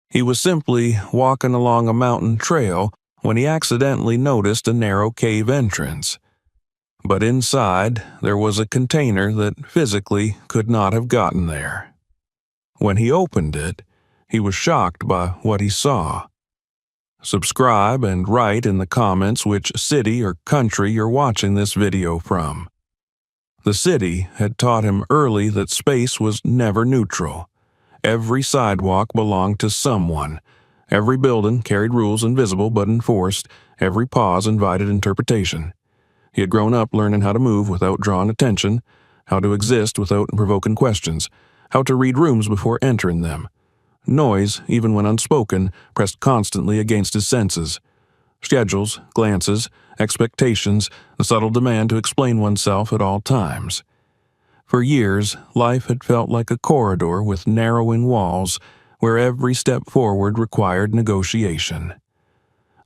He was simply walking along a mountain trail when he accidentally noticed a narrow cave entrance. But inside, there was a container that physically could not have gotten there. When he opened it, he was shocked by what he saw. Subscribe and write in the comments which city or country you're watching this video from. The city had taught him early that space was never neutral. Every sidewalk belonged to someone. Every building carried rules invisible but enforced. Every pause invited interpretation. He had grown up learning how to move without drawing attention, how to exist without provoking questions, how to read rooms before entering them. Noise, even when unspoken, pressed constantly against his senses. Schedules, glances, expectations, the subtle demand to explain oneself at all times. For years, life had felt like a corridor with narrowing walls, where every step forward required negotiation.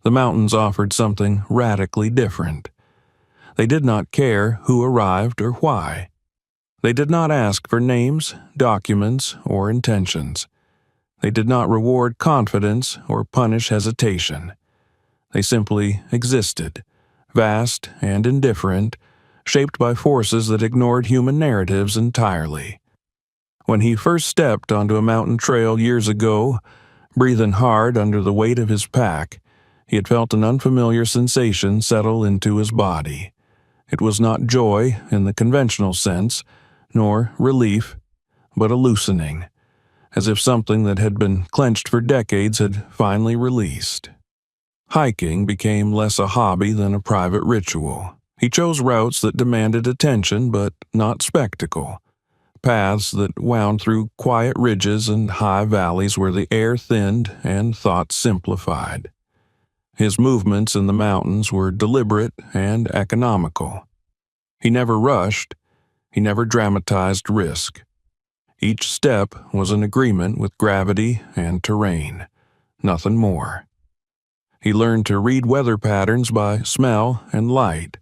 The mountains offered something radically different. They did not care who arrived or why. They did not ask for names, documents, or intentions. They did not reward confidence or punish hesitation. They simply existed, vast and indifferent, shaped by forces that ignored human narratives entirely. When he first stepped onto a mountain trail years ago, breathing hard under the weight of his pack, he had felt an unfamiliar sensation settle into his body. It was not joy in the conventional sense, nor relief, but a loosening, as if something that had been clenched for decades had finally released. Hiking became less a hobby than a private ritual. He chose routes that demanded attention but not spectacle, paths that wound through quiet ridges and high valleys where the air thinned and thought simplified. His movements in the mountains were deliberate and economical. He never rushed. He never dramatized risk. Each step was an agreement with gravity and terrain, nothing more. He learned to read weather patterns by smell and light,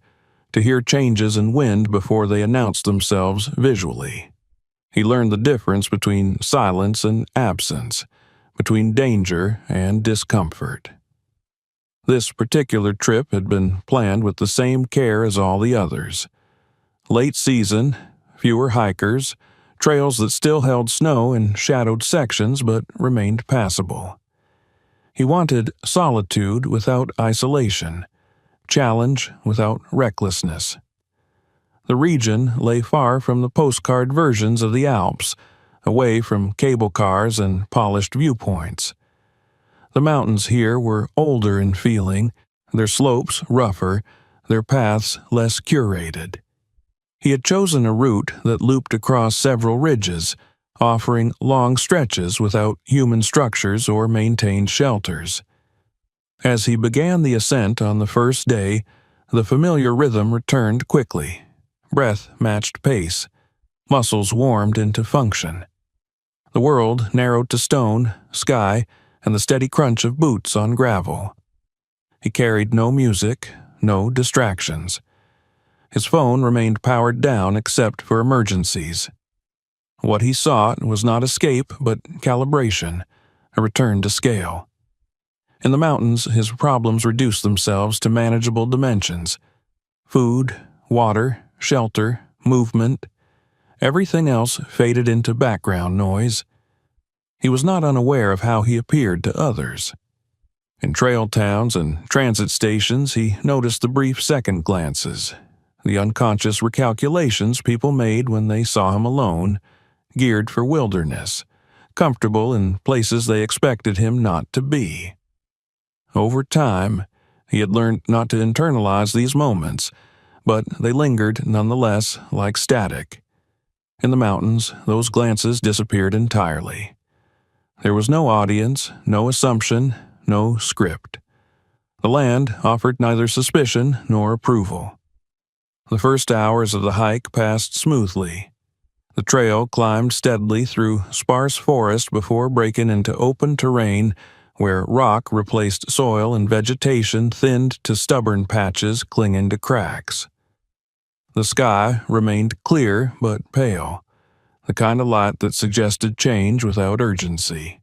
to hear changes in wind before they announced themselves visually. He learned the difference between silence and absence, between danger and discomfort. This particular trip had been planned with the same care as all the others. Late season, fewer hikers, trails that still held snow in shadowed sections but remained passable. He wanted solitude without isolation, challenge without recklessness. The region lay far from the postcard versions of the Alps, away from cable cars and polished viewpoints. The mountains here were older in feeling, their slopes rougher, their paths less curated. He had chosen a route that looped across several ridges, offering long stretches without human structures or maintained shelters. As he began the ascent on the first day, the familiar rhythm returned quickly. Breath matched pace. Muscles warmed into function. The world narrowed to stone, sky, and the steady crunch of boots on gravel. He carried no music, no distractions. His phone remained powered down except for emergencies. What he sought was not escape but calibration, a return to scale. In the mountains, his problems reduced themselves to manageable dimensions. Food, water, shelter, movement. Everything else faded into background noise. He was not unaware of how he appeared to others. In trail towns and transit stations, he noticed the brief second glances, the unconscious recalculations people made when they saw him alone, geared for wilderness, comfortable in places they expected him not to be. Over time, he had learned not to internalize these moments, but they lingered nonetheless like static. In the mountains, those glances disappeared entirely. There was no audience, no assumption, no script. The land offered neither suspicion nor approval. The first hours of the hike passed smoothly. The trail climbed steadily through sparse forest before breaking into open terrain where rock replaced soil and vegetation thinned to stubborn patches clinging to cracks. The sky remained clear but pale, the kind of light that suggested change without urgency.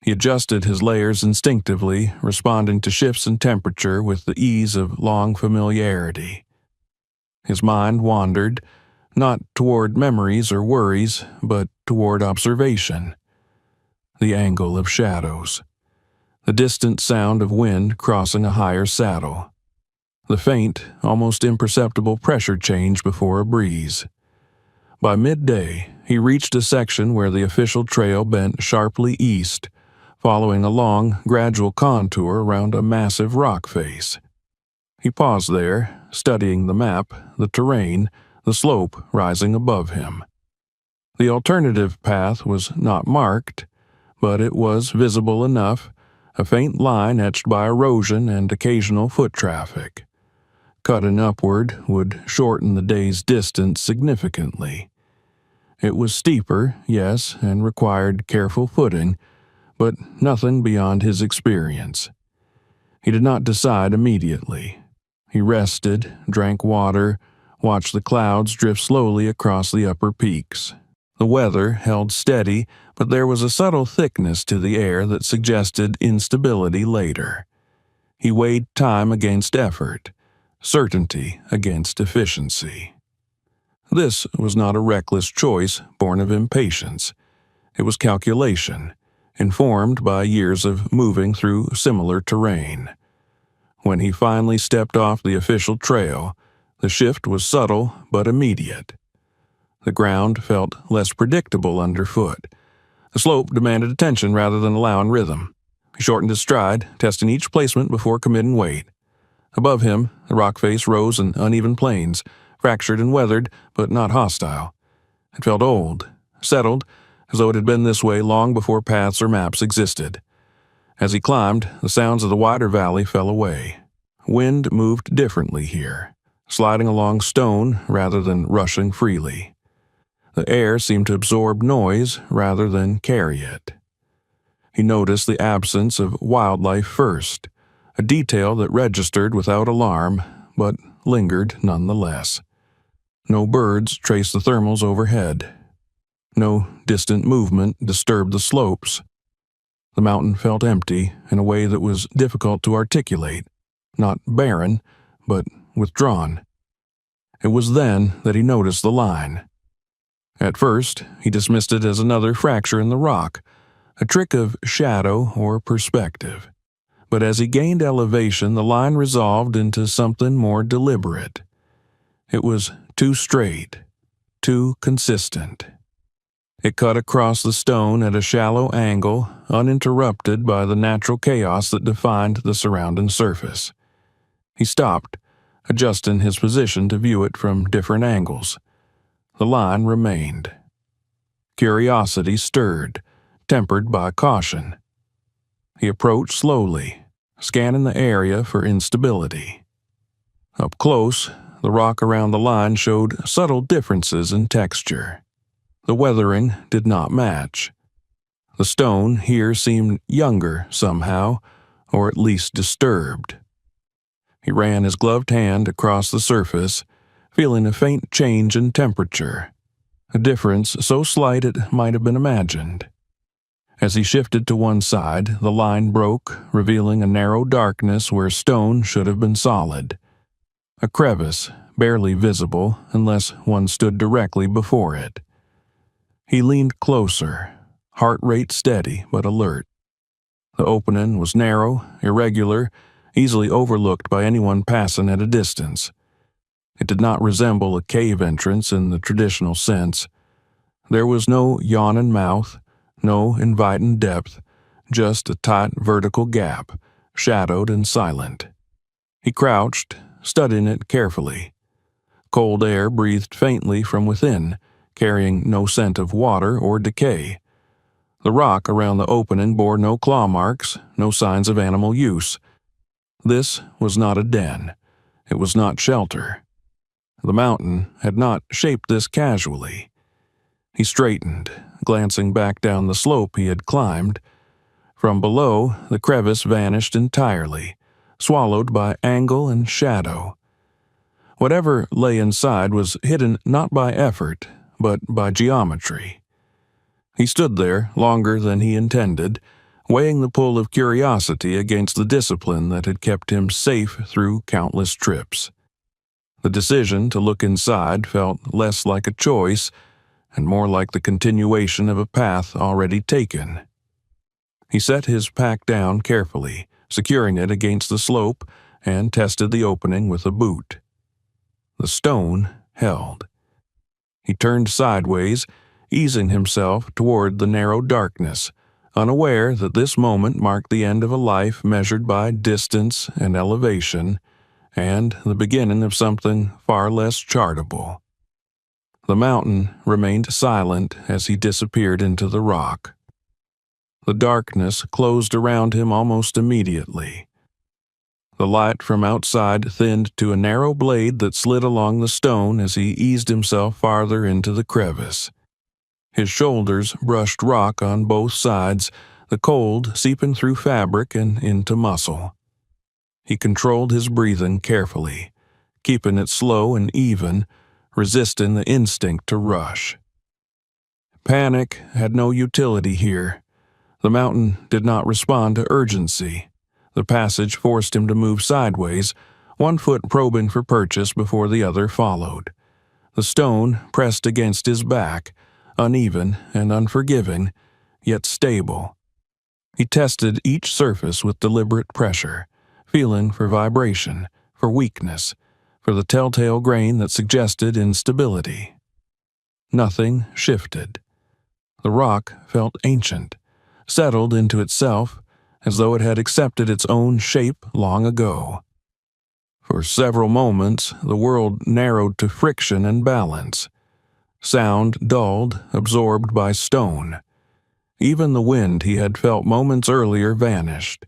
He adjusted his layers instinctively, responding to shifts in temperature with the ease of long familiarity. His mind wandered, not toward memories or worries, but toward observation. The angle of shadows. The distant sound of wind crossing a higher saddle. The faint, almost imperceptible pressure change before a breeze. By midday, he reached a section where the official trail bent sharply east, following a long, gradual contour around a massive rock face. He paused there, studying the map, the terrain, the slope rising above him. The alternative path was not marked, but it was visible enough, a faint line etched by erosion and occasional foot traffic. Cutting upward would shorten the day's distance significantly. It was steeper, yes, and required careful footing, but nothing beyond his experience. He did not decide immediately. He rested, drank water, watched the clouds drift slowly across the upper peaks. The weather held steady, but there was a subtle thickness to the air that suggested instability later. He weighed time against effort, certainty against efficiency. This was not a reckless choice born of impatience. It was calculation, informed by years of moving through similar terrain. When he finally stepped off the official trail, the shift was subtle but immediate. The ground felt less predictable underfoot. The slope demanded attention rather than allowing rhythm. He shortened his stride, testing each placement before committing weight. Above him, the rock face rose in uneven plains, fractured and weathered, but not hostile. It felt old, settled, as though it had been this way long before paths or maps existed. As he climbed, the sounds of the wider valley fell away. Wind moved differently here, sliding along stone rather than rushing freely. The air seemed to absorb noise rather than carry it. He noticed the absence of wildlife first, a detail that registered without alarm, but lingered nonetheless. No birds traced the thermals overhead. No distant movement disturbed the slopes. The mountain felt empty in a way that was difficult to articulate, not barren, but withdrawn. It was then that he noticed the line. At first, he dismissed it as another fracture in the rock, a trick of shadow or perspective. But as he gained elevation, the line resolved into something more deliberate. It was too straight, too consistent. It cut across the stone at a shallow angle, uninterrupted by the natural chaos that defined the surrounding surface. He stopped, adjusting his position to view it from different angles. The line remained. Curiosity stirred, tempered by caution. He approached slowly, scanning the area for instability. Up close, the rock around the line showed subtle differences in texture. The weathering did not match. The stone here seemed younger somehow, or at least disturbed. He ran his gloved hand across the surface, feeling a faint change in temperature, a difference so slight it might have been imagined. As he shifted to one side, the line broke, revealing a narrow darkness where stone should have been solid. A crevice, barely visible unless one stood directly before it. He leaned closer, heart rate steady but alert. The opening was narrow, irregular, easily overlooked by anyone passing at a distance. It did not resemble a cave entrance in the traditional sense. There was no yawning mouth, no inviting depth, just a tight vertical gap, shadowed and silent. He crouched, studying it carefully. Cold air breathed faintly from within, carrying no scent of water or decay. The rock around the opening bore no claw marks, no signs of animal use. This was not a den. It was not shelter. The mountain had not shaped this casually. He straightened, glancing back down the slope he had climbed. From below, the crevice vanished entirely, swallowed by angle and shadow. Whatever lay inside was hidden not by effort, but by geometry. He stood there longer than he intended, weighing the pull of curiosity against the discipline that had kept him safe through countless trips. The decision to look inside felt less like a choice and more like the continuation of a path already taken. He set his pack down carefully, securing it against the slope, and tested the opening with a boot. The stone held. He turned sideways, easing himself toward the narrow darkness, unaware that this moment marked the end of a life measured by distance and elevation, and the beginning of something far less chartable. The mountain remained silent as he disappeared into the rock. The darkness closed around him almost immediately. The light from outside thinned to a narrow blade that slid along the stone as he eased himself farther into the crevice. His shoulders brushed rock on both sides, the cold seeping through fabric and into muscle. He controlled his breathing carefully, keeping it slow and even, resisting the instinct to rush. Panic had no utility here. The mountain did not respond to urgency. The passage forced him to move sideways, one foot probing for purchase before the other followed. The stone pressed against his back, uneven and unforgiving, yet stable. He tested each surface with deliberate pressure, feeling for vibration, for weakness, for the telltale grain that suggested instability. Nothing shifted. The rock felt ancient, settled into itself, as though it had accepted its own shape long ago. For several moments, the world narrowed to friction and balance. Sound dulled, absorbed by stone. Even the wind he had felt moments earlier vanished,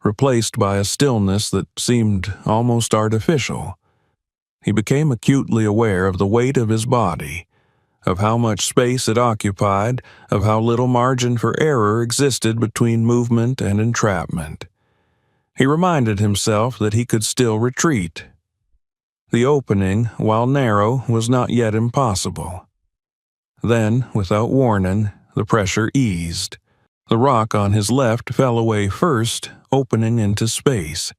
replaced by a stillness that seemed almost artificial. He became acutely aware of the weight of his body, of how much space it occupied, of how little margin for error existed between movement and entrapment. He reminded himself that he could still retreat. The opening, while narrow, was not yet impossible. Then, without warning, the pressure eased. The rock on his left fell away first, opening into space.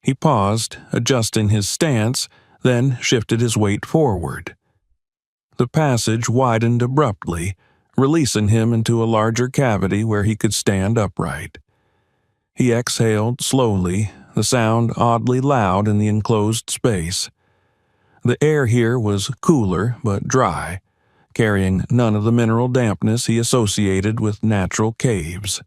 He paused, adjusting his stance, then shifted his weight forward. The passage widened abruptly, releasing him into a larger cavity where he could stand upright. He exhaled slowly, the sound oddly loud in the enclosed space. The air here was cooler but dry, carrying none of the mineral dampness he associated with natural caves.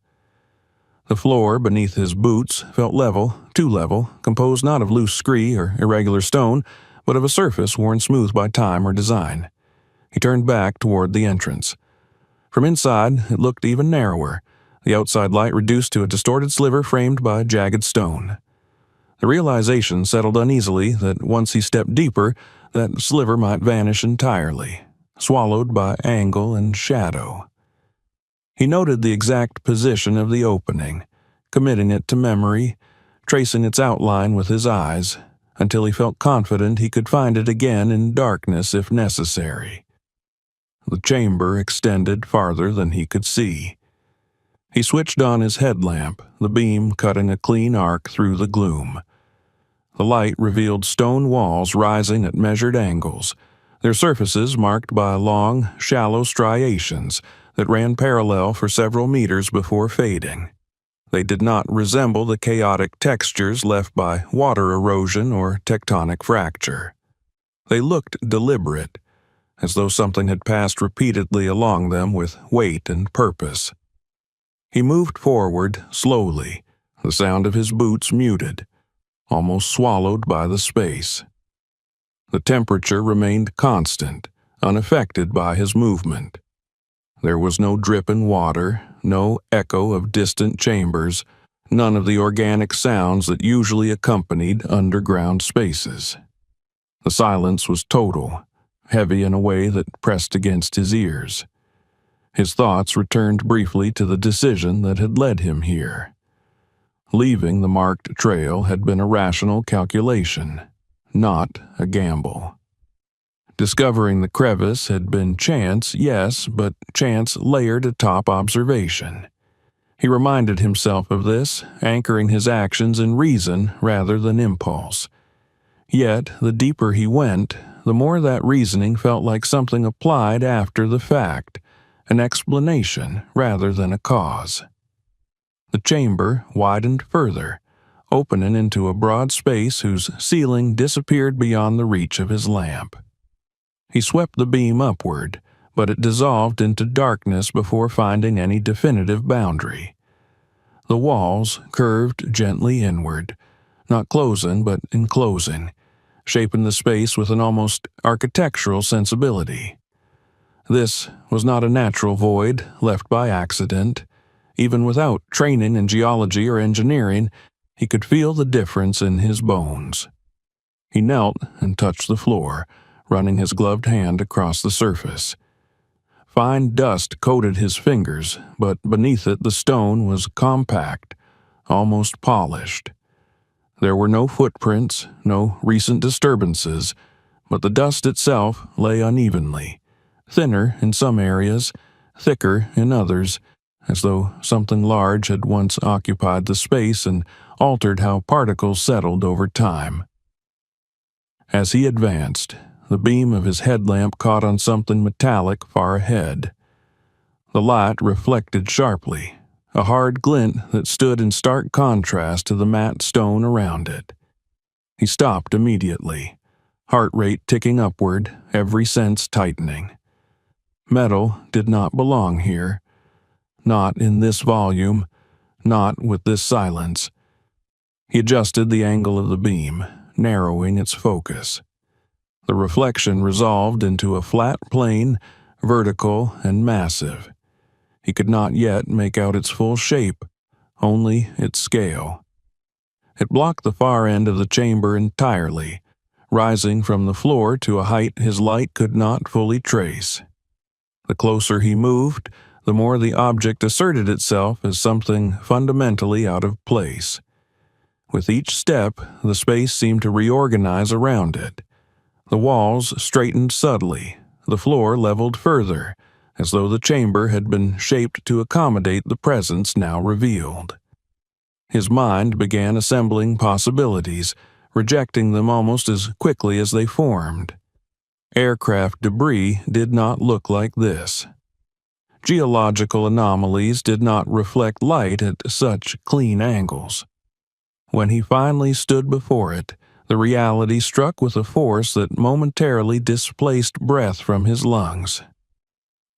The floor beneath his boots felt level, too level, composed not of loose scree or irregular stone, but of a surface worn smooth by time or design. He turned back toward the entrance. From inside, it looked even narrower, the outside light reduced to a distorted sliver framed by jagged stone. The realization settled uneasily that once he stepped deeper, that sliver might vanish entirely, swallowed by angle and shadow. He noted the exact position of the opening, committing it to memory, tracing its outline with his eyes, until he felt confident he could find it again in darkness if necessary. The chamber extended farther than he could see. He switched on his headlamp, the beam cutting a clean arc through the gloom. The light revealed stone walls rising at measured angles, their surfaces marked by long, shallow striations that ran parallel for several meters before fading. They did not resemble the chaotic textures left by water erosion or tectonic fracture. They looked deliberate, as though something had passed repeatedly along them with weight and purpose. He moved forward slowly, the sound of his boots muted, almost swallowed by the space. The temperature remained constant, unaffected by his movement. There was no drip in water, no echo of distant chambers, none of the organic sounds that usually accompanied underground spaces. The silence was total, heavy in a way that pressed against his ears. His thoughts returned briefly to the decision that had led him here. Leaving the marked trail had been a rational calculation, not a gamble. Discovering the crevice had been chance, yes, but chance layered atop observation. He reminded himself of this, anchoring his actions in reason rather than impulse. Yet, the deeper he went, the more that reasoning felt like something applied after the fact, an explanation rather than a cause. The chamber widened further, opening into a broad space whose ceiling disappeared beyond the reach of his lamp. He swept the beam upward, but it dissolved into darkness before finding any definitive boundary. The walls curved gently inward, not closing but enclosing, shaping the space with an almost architectural sensibility. This was not a natural void left by accident. Even without training in geology or engineering, he could feel the difference in his bones. He knelt and touched the floor, running his gloved hand across the surface. Fine dust coated his fingers, but beneath it the stone was compact, almost polished. There were no footprints, no recent disturbances, but the dust itself lay unevenly, thinner in some areas, thicker in others, as though something large had once occupied the space and altered how particles settled over time. As he advanced, the beam of his headlamp caught on something metallic far ahead. The light reflected sharply, a hard glint that stood in stark contrast to the matte stone around it. He stopped immediately, heart rate ticking upward, every sense tightening. Metal did not belong here. Not in this volume, not with this silence. He adjusted the angle of the beam, narrowing its focus. The reflection resolved into a flat plane, vertical and massive. He could not yet make out its full shape, only its scale. It blocked the far end of the chamber entirely, rising from the floor to a height his light could not fully trace. The closer he moved, the more the object asserted itself as something fundamentally out of place. With each step, the space seemed to reorganize around it. The walls straightened subtly, the floor leveled further, as though the chamber had been shaped to accommodate the presence now revealed. His mind began assembling possibilities, rejecting them almost as quickly as they formed. Aircraft debris did not look like this. Geological anomalies did not reflect light at such clean angles. When he finally stood before it, the reality struck with a force that momentarily displaced breath from his lungs.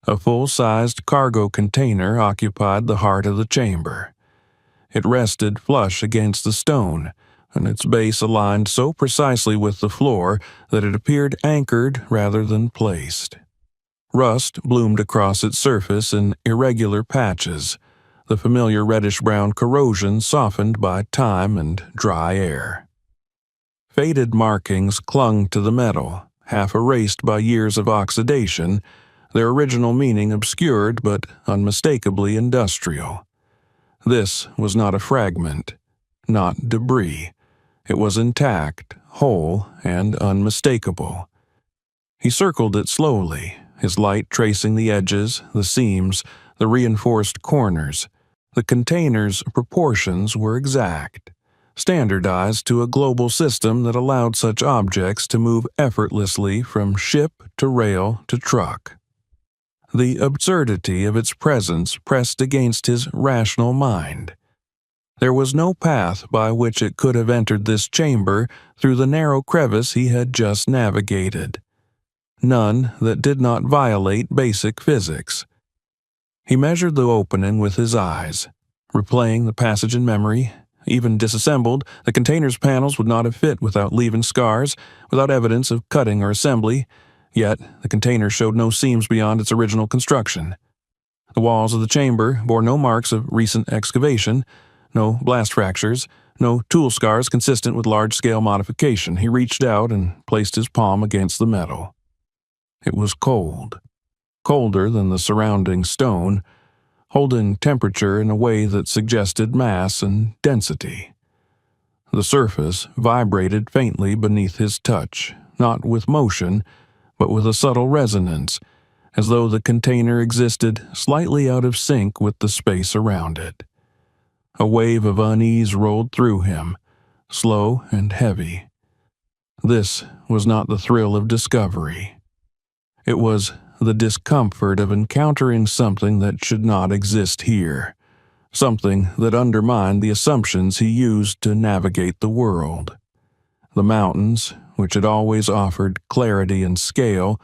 A full-sized cargo container occupied the heart of the chamber. It rested flush against the stone, and its base aligned so precisely with the floor that it appeared anchored rather than placed. Rust bloomed across its surface in irregular patches, the familiar reddish-brown corrosion softened by time and dry air. Faded markings clung to the metal, half erased by years of oxidation, their original meaning obscured but unmistakably industrial. This was not a fragment, not debris. It was intact, whole, and unmistakable. He circled it slowly, his light tracing the edges, the seams, the reinforced corners. The container's proportions were exact, standardized to a global system that allowed such objects to move effortlessly from ship to rail to truck. The absurdity of its presence pressed against his rational mind. There was no path by which it could have entered this chamber through the narrow crevice he had just navigated. None that did not violate basic physics. He measured the opening with his eyes, replaying the passage in memory. Even disassembled, the container's panels would not have fit without leaving scars, without evidence of cutting or assembly, yet the container showed no seams beyond its original construction. The walls of the chamber bore no marks of recent excavation, no blast fractures, no tool scars consistent with large-scale modification. He reached out and placed his palm against the metal. It was cold, colder than the surrounding stone, holding temperature in a way that suggested mass and density. The surface vibrated faintly beneath his touch, not with motion, but with a subtle resonance, as though the container existed slightly out of sync with the space around it. A wave of unease rolled through him, slow and heavy. This was not the thrill of discovery. It was the discomfort of encountering something that should not exist here, something that undermined the assumptions he used to navigate the world. The mountains, which had always offered clarity and scale,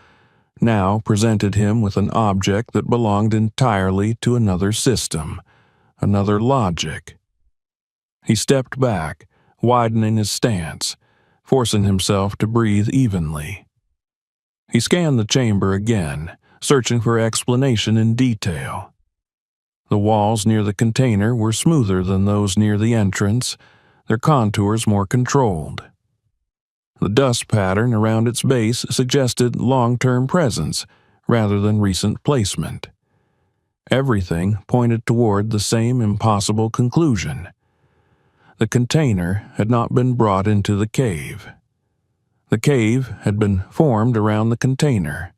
now presented him with an object that belonged entirely to another system, another logic. He stepped back, widening his stance, forcing himself to breathe evenly. He scanned the chamber again, searching for explanation in detail. The walls near the container were smoother than those near the entrance, their contours more controlled. The dust pattern around its base suggested long-term presence rather than recent placement. Everything pointed toward the same impossible conclusion. The container had not been brought into the cave. The cave had been formed around the container.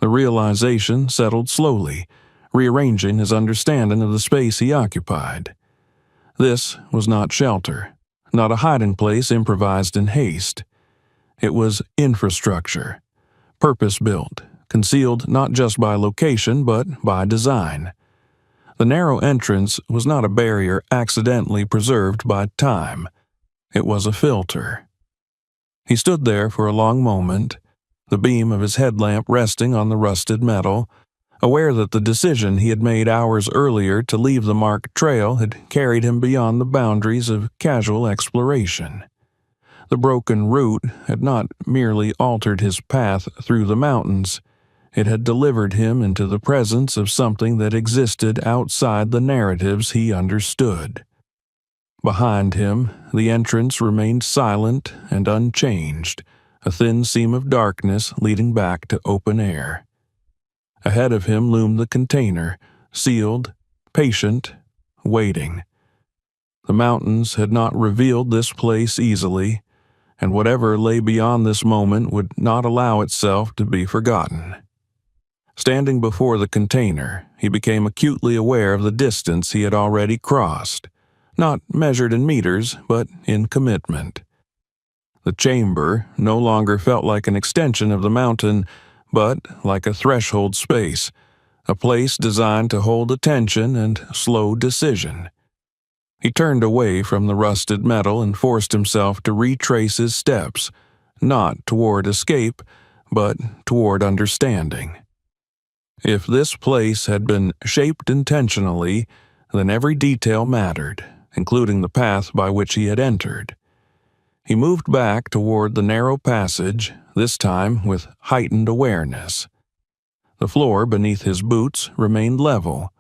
The realization settled slowly, rearranging his understanding of the space he occupied. This was not shelter, not a hiding place improvised in haste. It was infrastructure, purpose-built, concealed not just by location but by design. The narrow entrance was not a barrier accidentally preserved by time. It was a filter. He stood there for a long moment, the beam of his headlamp resting on the rusted metal, aware that the decision he had made hours earlier to leave the marked trail had carried him beyond the boundaries of casual exploration. The broken route had not merely altered his path through the mountains, it had delivered him into the presence of something that existed outside the narratives he understood. Behind him, the entrance remained silent and unchanged, a thin seam of darkness leading back to open air. Ahead of him loomed the container, sealed, patient, waiting. The mountains had not revealed this place easily, and whatever lay beyond this moment would not allow itself to be forgotten. Standing before the container, he became acutely aware of the distance he had already crossed, not measured in meters, but in commitment. The chamber no longer felt like an extension of the mountain, but like a threshold space, a place designed to hold attention and slow decision. He turned away from the rusted metal and forced himself to retrace his steps, not toward escape, but toward understanding. If this place had been shaped intentionally, then every detail mattered, including the path by which he had entered. He moved back toward the narrow passage, this time with heightened awareness. The floor beneath his boots remained level,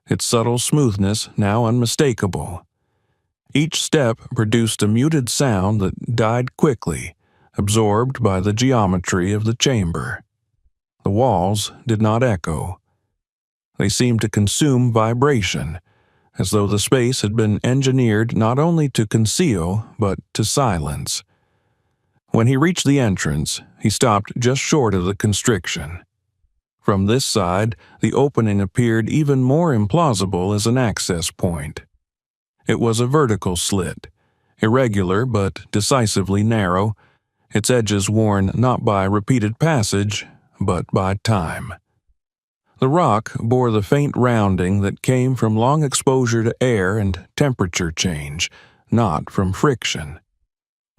its subtle smoothness now unmistakable. Each step produced a muted sound that died quickly, absorbed by the geometry of the chamber. The walls did not echo. They seemed to consume vibration, as though the space had been engineered not only to conceal, but to silence. When he reached the entrance, he stopped just short of the constriction. From this side, the opening appeared even more implausible as an access point. It was a vertical slit, irregular but decisively narrow, its edges worn not by repeated passage, but by time. The rock bore the faint rounding that came from long exposure to air and temperature change, not from friction.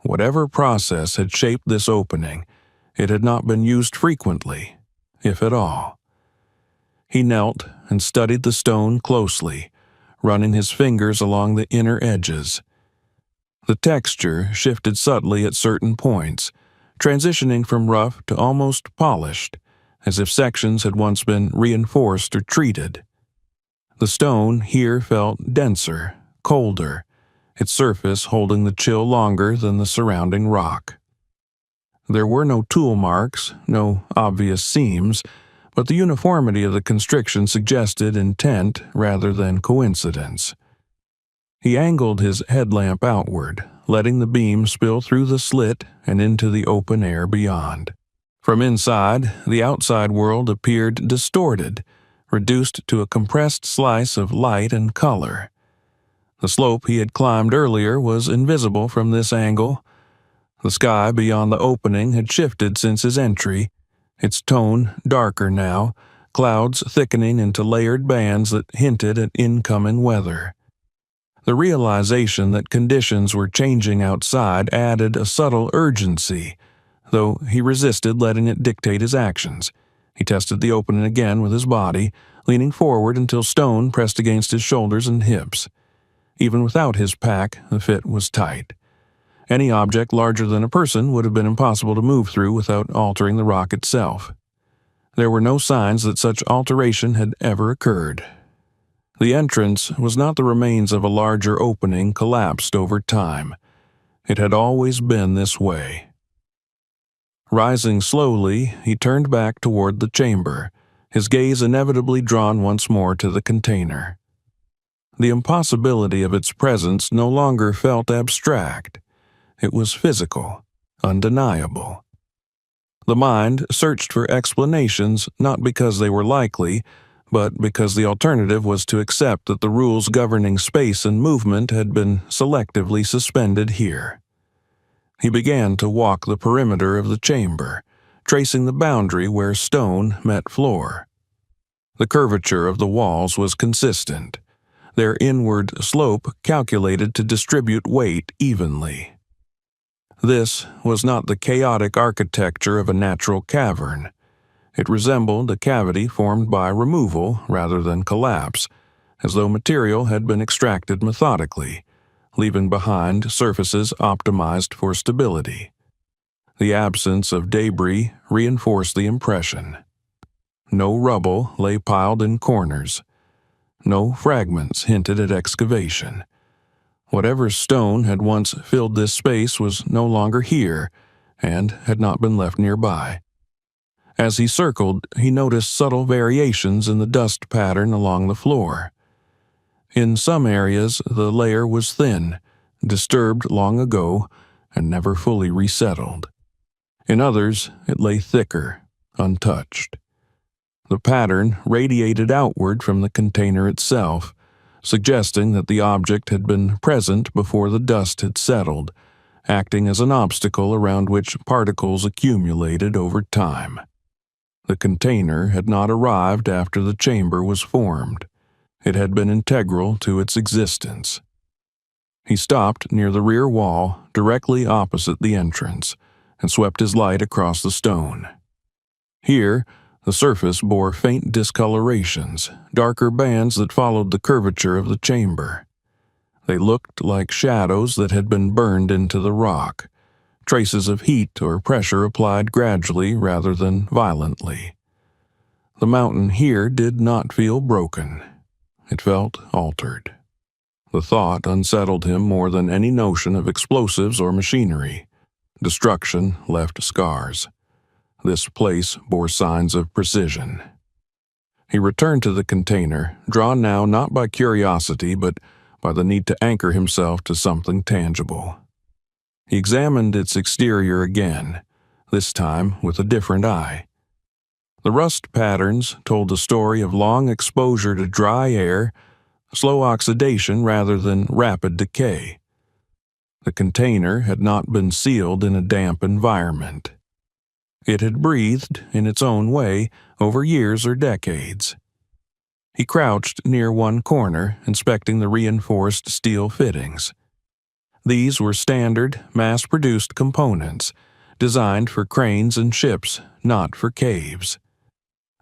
Whatever process had shaped this opening, it had not been used frequently, if at all. He knelt and studied the stone closely, running his fingers along the inner edges. The texture shifted subtly at certain points, transitioning from rough to almost polished, as if sections had once been reinforced or treated. The stone here felt denser, colder, its surface holding the chill longer than the surrounding rock. There were no tool marks, no obvious seams, but the uniformity of the constriction suggested intent rather than coincidence. He angled his headlamp outward, letting the beam spill through the slit and into the open air beyond. From inside, the outside world appeared distorted, reduced to a compressed slice of light and color. The slope he had climbed earlier was invisible from this angle. The sky beyond the opening had shifted since his entry, its tone darker now, clouds thickening into layered bands that hinted at incoming weather. The realization that conditions were changing outside added a subtle urgency, though he resisted letting it dictate his actions. He tested the opening again with his body, leaning forward until stone pressed against his shoulders and hips. Even without his pack, the fit was tight. Any object larger than a person would have been impossible to move through without altering the rock itself. There were no signs that such alteration had ever occurred. The entrance was not the remains of a larger opening collapsed over time. It had always been this way. Rising slowly, he turned back toward the chamber, his gaze inevitably drawn once more to the container. The impossibility of its presence no longer felt abstract. It was physical, undeniable. The mind searched for explanations not because they were likely, but because the alternative was to accept that the rules governing space and movement had been selectively suspended here. He began to walk the perimeter of the chamber, tracing the boundary where stone met floor. The curvature of the walls was consistent, their inward slope calculated to distribute weight evenly. This was not the chaotic architecture of a natural cavern. It resembled a cavity formed by removal rather than collapse, as though material had been extracted methodically, leaving behind surfaces optimized for stability. The absence of debris reinforced the impression. No rubble lay piled in corners. No fragments hinted at excavation. Whatever stone had once filled this space was no longer here and had not been left nearby. As he circled, he noticed subtle variations in the dust pattern along the floor. In some areas, the layer was thin, disturbed long ago, and never fully resettled. In others, it lay thicker, untouched. The pattern radiated outward from the container itself, suggesting that the object had been present before the dust had settled, acting as an obstacle around which particles accumulated over time. The container had not arrived after the chamber was formed. It had been integral to its existence. He stopped near the rear wall, directly opposite the entrance, and swept his light across the stone. Here, the surface bore faint discolorations, darker bands that followed the curvature of the chamber. They looked like shadows that had been burned into the rock, traces of heat or pressure applied gradually rather than violently. The mountain here did not feel broken. It felt altered. The thought unsettled him more than any notion of explosives or machinery. Destruction left scars. This place bore signs of precision. He returned to the container, drawn now not by curiosity but by the need to anchor himself to something tangible. He examined its exterior again, this time with a different eye. The rust patterns told the story of long exposure to dry air, slow oxidation rather than rapid decay. The container had not been sealed in a damp environment. It had breathed, in its own way, over years or decades. He crouched near one corner, inspecting the reinforced steel fittings. These were standard, mass-produced components, designed for cranes and ships, not for caves.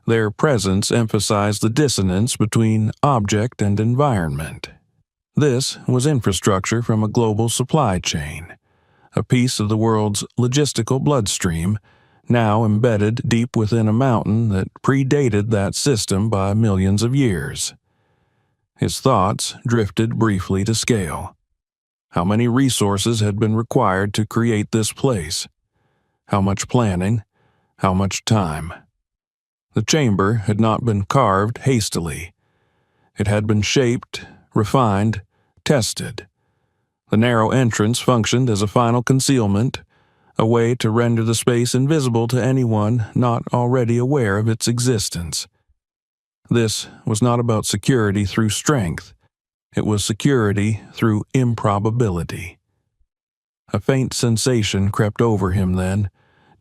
Their presence emphasized the dissonance between object and environment. This was infrastructure from a global supply chain, a piece of the world's logistical bloodstream, now embedded deep within a mountain that predated that system by millions of years. His thoughts drifted briefly to scale. How many resources had been required to create this place? How much planning? How much time? The chamber had not been carved hastily. It had been shaped, refined, tested. The narrow entrance functioned as a final concealment, a way to render the space invisible to anyone not already aware of its existence. This was not about security through strength. It was security through improbability. A faint sensation crept over him then,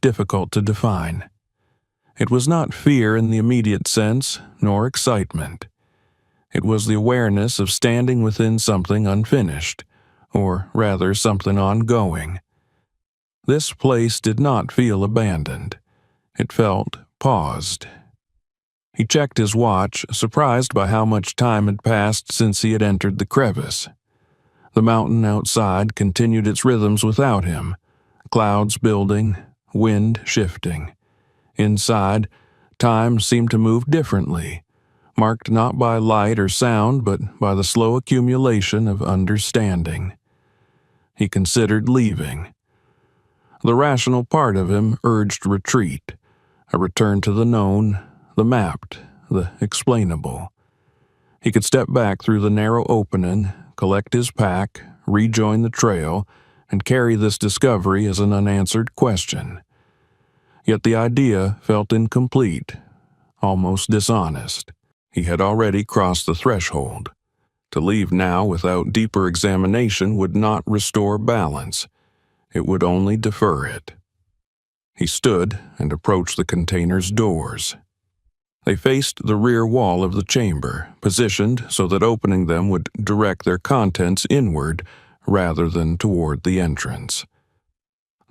difficult to define. It was not fear in the immediate sense, nor excitement. It was the awareness of standing within something unfinished, or rather something ongoing. This place did not feel abandoned. It felt paused. He checked his watch, surprised by how much time had passed since he had entered the crevice. The mountain outside continued its rhythms without him, clouds building, wind shifting. Inside, time seemed to move differently, marked not by light or sound, but by the slow accumulation of understanding. He considered leaving. The rational part of him urged retreat, a return to the known, the mapped, the explainable. He could step back through the narrow opening, collect his pack, rejoin the trail, and carry this discovery as an unanswered question. Yet the idea felt incomplete, almost dishonest. He had already crossed the threshold. To leave now without deeper examination would not restore balance. It would only defer it. He stood and approached the container's doors. They faced the rear wall of the chamber, positioned so that opening them would direct their contents inward rather than toward the entrance.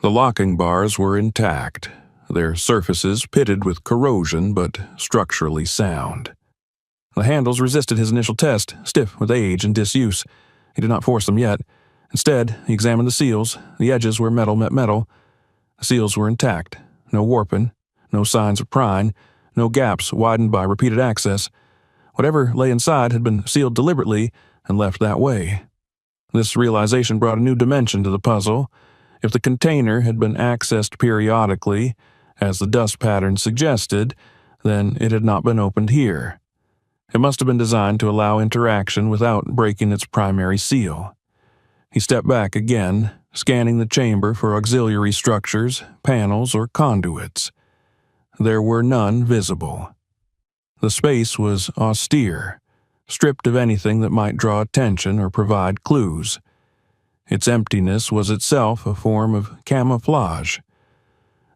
The locking bars were intact, their surfaces pitted with corrosion but structurally sound. The handles resisted his initial test, stiff with age and disuse. He did not force them yet. Instead, he examined the seals. The edges where metal met metal. The seals were intact, no warping, no signs of prying, no gaps widened by repeated access. Whatever lay inside had been sealed deliberately and left that way. This realization brought a new dimension to the puzzle. If the container had been accessed periodically, as the dust pattern suggested, then it had not been opened here. It must have been designed to allow interaction without breaking its primary seal. He stepped back again, scanning the chamber for auxiliary structures, panels, or conduits. There were none visible. The space was austere, stripped of anything that might draw attention or provide clues. Its emptiness was itself a form of camouflage.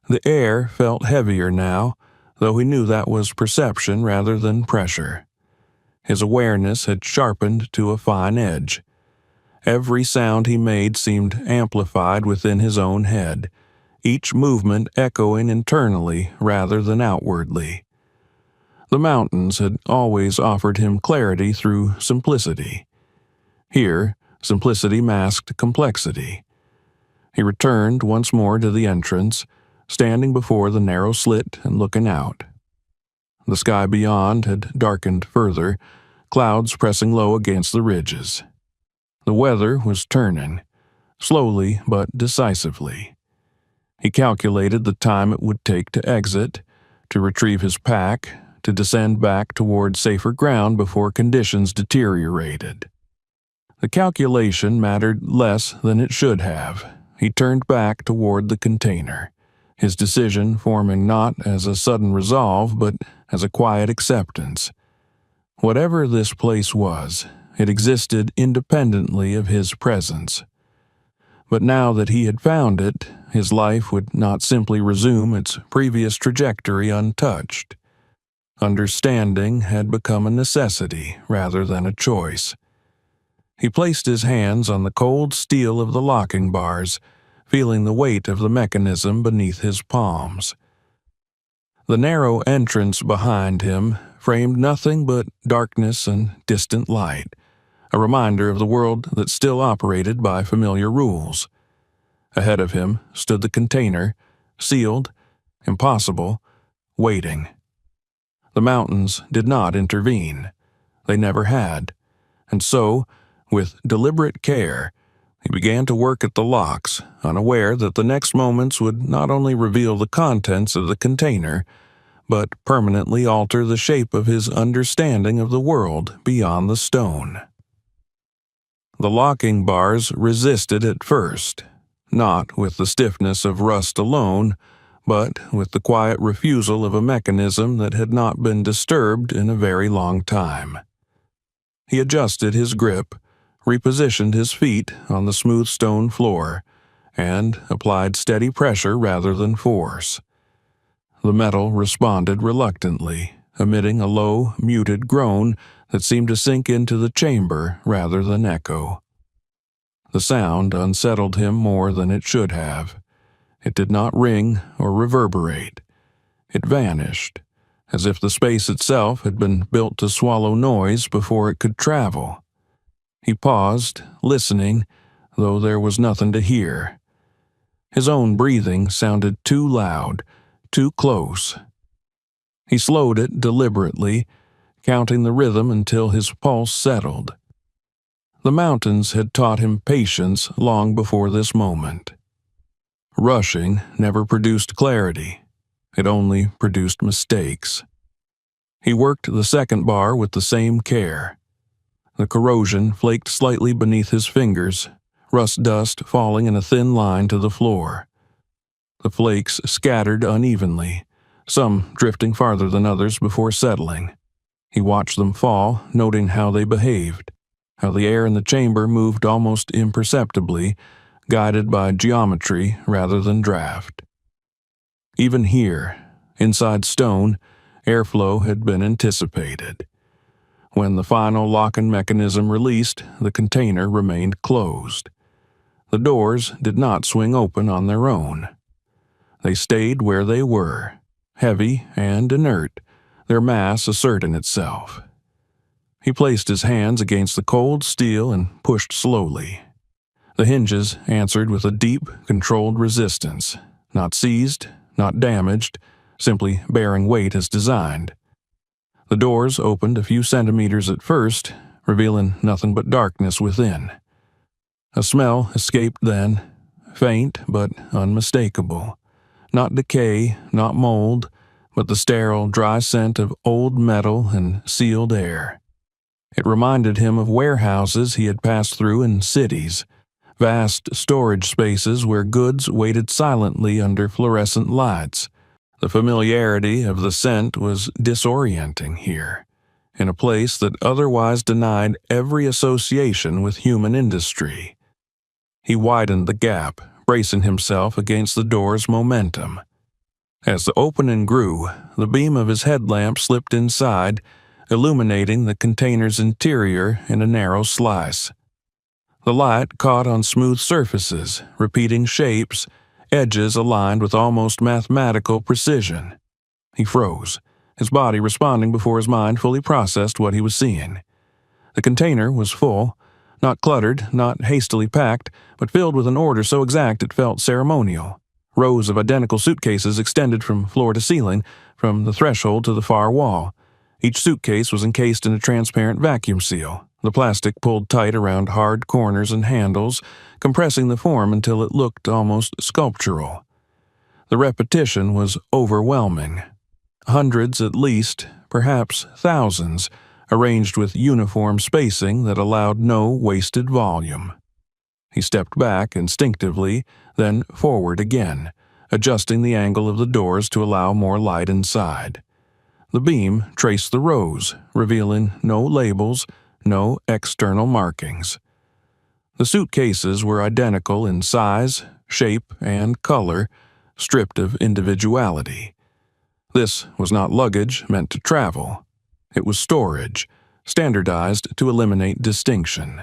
The air felt heavier now, though he knew that was perception rather than pressure. His awareness had sharpened to a fine edge. Every sound he made seemed amplified within his own head, each movement echoing internally rather than outwardly. The mountains had always offered him clarity through simplicity. Here, simplicity masked complexity. He returned once more to the entrance, standing before the narrow slit and looking out. The sky beyond had darkened further, clouds pressing low against the ridges. The weather was turning, slowly but decisively. He calculated the time it would take to exit, to retrieve his pack, to descend back toward safer ground before conditions deteriorated. The calculation mattered less than it should have. He turned back toward the container, his decision forming not as a sudden resolve but as a quiet acceptance. Whatever this place was, it existed independently of his presence. But now that he had found it, his life would not simply resume its previous trajectory untouched. Understanding had become a necessity rather than a choice. He placed his hands on the cold steel of the locking bars, feeling the weight of the mechanism beneath his palms. The narrow entrance behind him framed nothing but darkness and distant light, a reminder of the world that still operated by familiar rules. Ahead of him stood the container, sealed, impossible, waiting. The mountains did not intervene. They never had. And so, with deliberate care, he began to work at the locks, unaware that the next moments would not only reveal the contents of the container, but permanently alter the shape of his understanding of the world beyond the stone. The locking bars resisted at first, not with the stiffness of rust alone, but with the quiet refusal of a mechanism that had not been disturbed in a very long time. He adjusted his grip, repositioned his feet on the smooth stone floor, and applied steady pressure rather than force. The metal responded reluctantly, emitting a low, muted groan that seemed to sink into the chamber rather than echo. The sound unsettled him more than it should have. It did not ring or reverberate. It vanished, as if the space itself had been built to swallow noise before it could travel. He paused, listening, though there was nothing to hear. His own breathing sounded too loud, too close. He slowed it deliberately, counting the rhythm until his pulse settled. The mountains had taught him patience long before this moment. Rushing never produced clarity. It only produced mistakes. He worked the second bar with the same care. The corrosion flaked slightly beneath his fingers, rust dust falling in a thin line to the floor. The flakes scattered unevenly, some drifting farther than others before settling. He watched them fall, noting how they behaved, how the air in the chamber moved almost imperceptibly, guided by geometry rather than draft. Even here, inside stone, airflow had been anticipated. When the final locking mechanism released, the container remained closed. The doors did not swing open on their own. They stayed where they were, heavy and inert, their mass asserting itself. He placed his hands against the cold steel and pushed slowly. The hinges answered with a deep, controlled resistance, not seized, not damaged, simply bearing weight as designed. The doors opened a few centimeters at first, revealing nothing but darkness within. A smell escaped then, faint but unmistakable. Not decay, not mold, but the sterile, dry scent of old metal and sealed air. It reminded him of warehouses he had passed through in cities, vast storage spaces where goods waited silently under fluorescent lights. The familiarity of the scent was disorienting here, in a place that otherwise denied every association with human industry. He widened the gap, bracing himself against the door's momentum. As the opening grew, the beam of his headlamp slipped inside, illuminating the container's interior in a narrow slice. The light caught on smooth surfaces, repeating shapes, edges aligned with almost mathematical precision. He froze, his body responding before his mind fully processed what he was seeing. The container was full, not cluttered, not hastily packed, but filled with an order so exact it felt ceremonial. Rows of identical suitcases extended from floor to ceiling, from the threshold to the far wall. Each suitcase was encased in a transparent vacuum seal, the plastic pulled tight around hard corners and handles, compressing the form until it looked almost sculptural. The repetition was overwhelming. Hundreds at least, perhaps thousands, arranged with uniform spacing that allowed no wasted volume. He stepped back instinctively, then forward again, adjusting the angle of the doors to allow more light inside. The beam traced the rows, revealing no labels, no external markings. The suitcases were identical in size, shape, and color, stripped of individuality. This was not luggage meant to travel. It was storage, standardized to eliminate distinction.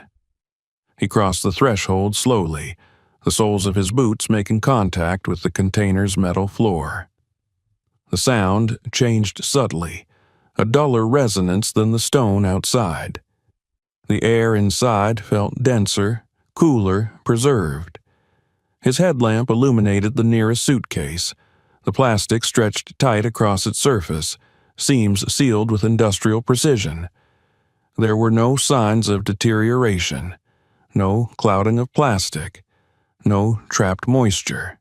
He crossed the threshold slowly, the soles of his boots making contact with the container's metal floor. The sound changed subtly, a duller resonance than the stone outside. The air inside felt denser, cooler, preserved. His headlamp illuminated the nearest suitcase, the plastic stretched tight across its surface, seams sealed with industrial precision. There were no signs of deterioration, no clouding of plastic, no trapped moisture.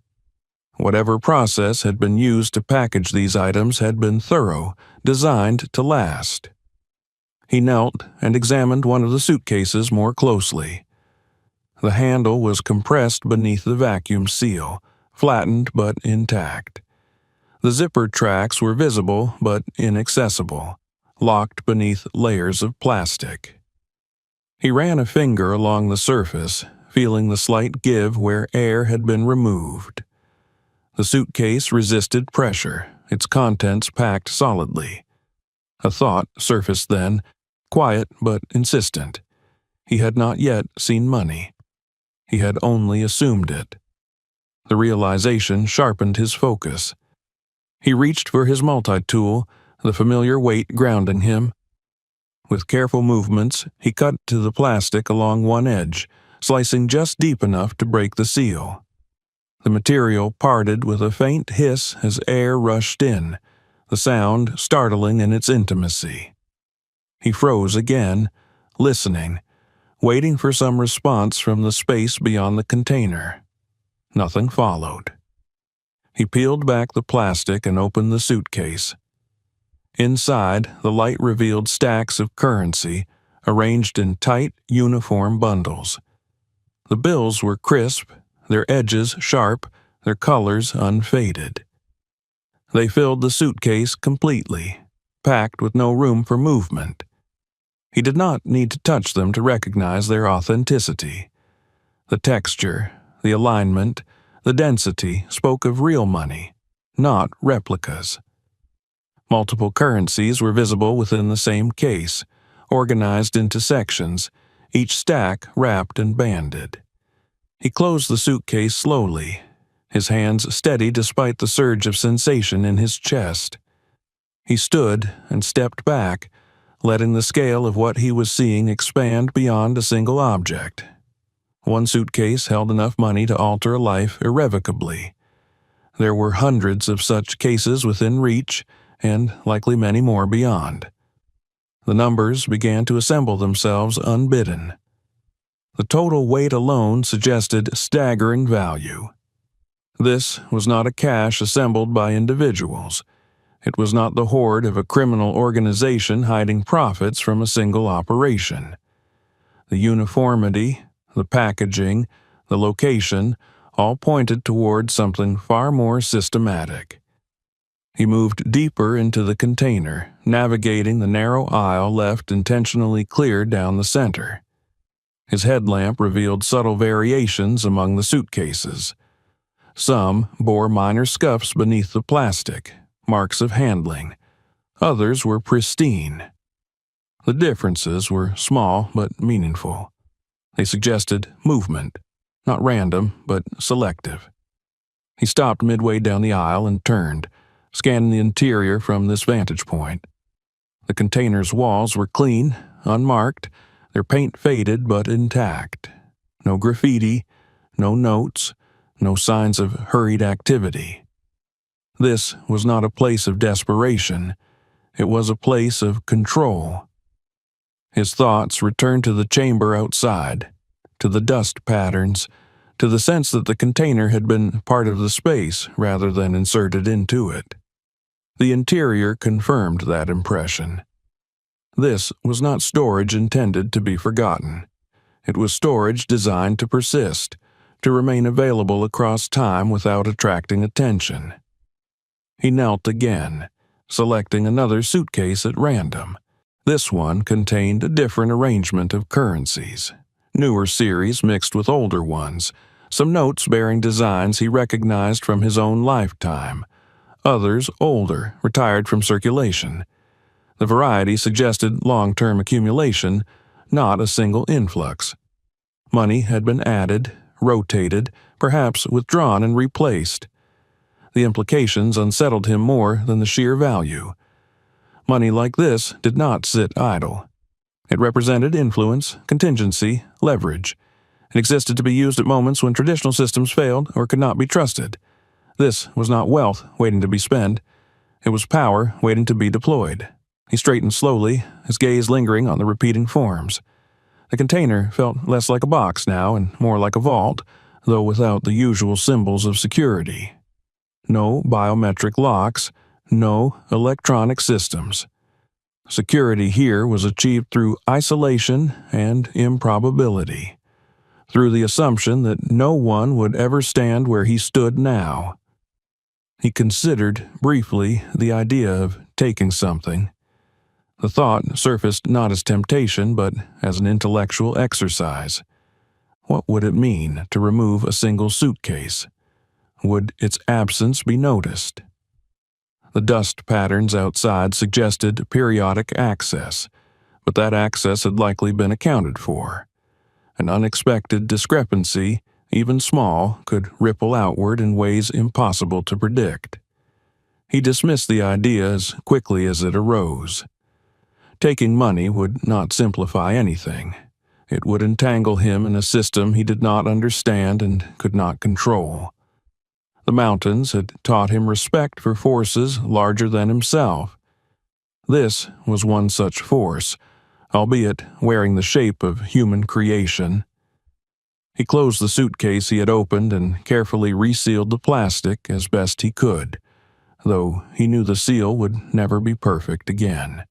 Whatever process had been used to package these items had been thorough, designed to last. He knelt and examined one of the suitcases more closely. The handle was compressed beneath the vacuum seal, flattened but intact. The zipper tracks were visible but inaccessible, locked beneath layers of plastic. He ran a finger along the surface, feeling the slight give where air had been removed. The suitcase resisted pressure, its contents packed solidly. A thought surfaced then, quiet but insistent. He had not yet seen money. He had only assumed it. The realization sharpened his focus. He reached for his multi-tool, the familiar weight grounding him. With careful movements, he cut to the plastic along one edge, slicing just deep enough to break the seal. The material parted with a faint hiss as air rushed in, the sound startling in its intimacy. He froze again, listening, waiting for some response from the space beyond the container. Nothing followed. He peeled back the plastic and opened the suitcase. Inside, the light revealed stacks of currency, arranged in tight, uniform bundles. The bills were crisp, their edges sharp, their colors unfaded. They filled the suitcase completely, packed with no room for movement. He did not need to touch them to recognize their authenticity. The texture, the alignment, the density spoke of real money, not replicas. Multiple currencies were visible within the same case, organized into sections, each stack wrapped and banded. He closed the suitcase slowly, his hands steady despite the surge of sensation in his chest. He stood and stepped back, letting the scale of what he was seeing expand beyond a single object. One suitcase held enough money to alter a life irrevocably. There were hundreds of such cases within reach, and likely many more beyond. The numbers began to assemble themselves unbidden. The total weight alone suggested staggering value. This was not a cache assembled by individuals. It was not the hoard of a criminal organization hiding profits from a single operation. The uniformity, the packaging, the location, all pointed toward something far more systematic. He moved deeper into the container, navigating the narrow aisle left intentionally clear down the center. His headlamp revealed subtle variations among the suitcases. Some bore minor scuffs beneath the plastic, marks of handling. Others were pristine. The differences were small but meaningful. They suggested movement, not random but selective. He stopped midway down the aisle and turned, scanning the interior from this vantage point. The container's walls were clean, unmarked, their paint faded but intact. No graffiti, no notes, no signs of hurried activity. This was not a place of desperation. It was a place of control. His thoughts returned to the chamber outside, to the dust patterns, to the sense that the container had been part of the space rather than inserted into it. The interior confirmed that impression. This was not storage intended to be forgotten. It was storage designed to persist, to remain available across time without attracting attention. He knelt again, selecting another suitcase at random. This one contained a different arrangement of currencies, newer series mixed with older ones, some notes bearing designs he recognized from his own lifetime, others older, retired from circulation. The variety suggested long-term accumulation, not a single influx. Money had been added, rotated, perhaps withdrawn and replaced. The implications unsettled him more than the sheer value. Money like this did not sit idle. It represented influence, contingency, leverage. It existed to be used at moments when traditional systems failed or could not be trusted. This was not wealth waiting to be spent. It was power waiting to be deployed. He straightened slowly, his gaze lingering on the repeating forms. The container felt less like a box now and more like a vault, though without the usual symbols of security. No biometric locks, no electronic systems. Security here was achieved through isolation and improbability, through the assumption that no one would ever stand where he stood now. He considered, briefly, the idea of taking something. The thought surfaced not as temptation, but as an intellectual exercise. What would it mean to remove a single suitcase? Would its absence be noticed? The dust patterns outside suggested periodic access, but that access had likely been accounted for. An unexpected discrepancy, even small, could ripple outward in ways impossible to predict. He dismissed the idea as quickly as it arose. Taking money would not simplify anything. It would entangle him in a system he did not understand and could not control. The mountains had taught him respect for forces larger than himself. This was one such force, albeit wearing the shape of human creation. He closed the suitcase he had opened and carefully resealed the plastic as best he could, though he knew the seal would never be perfect again.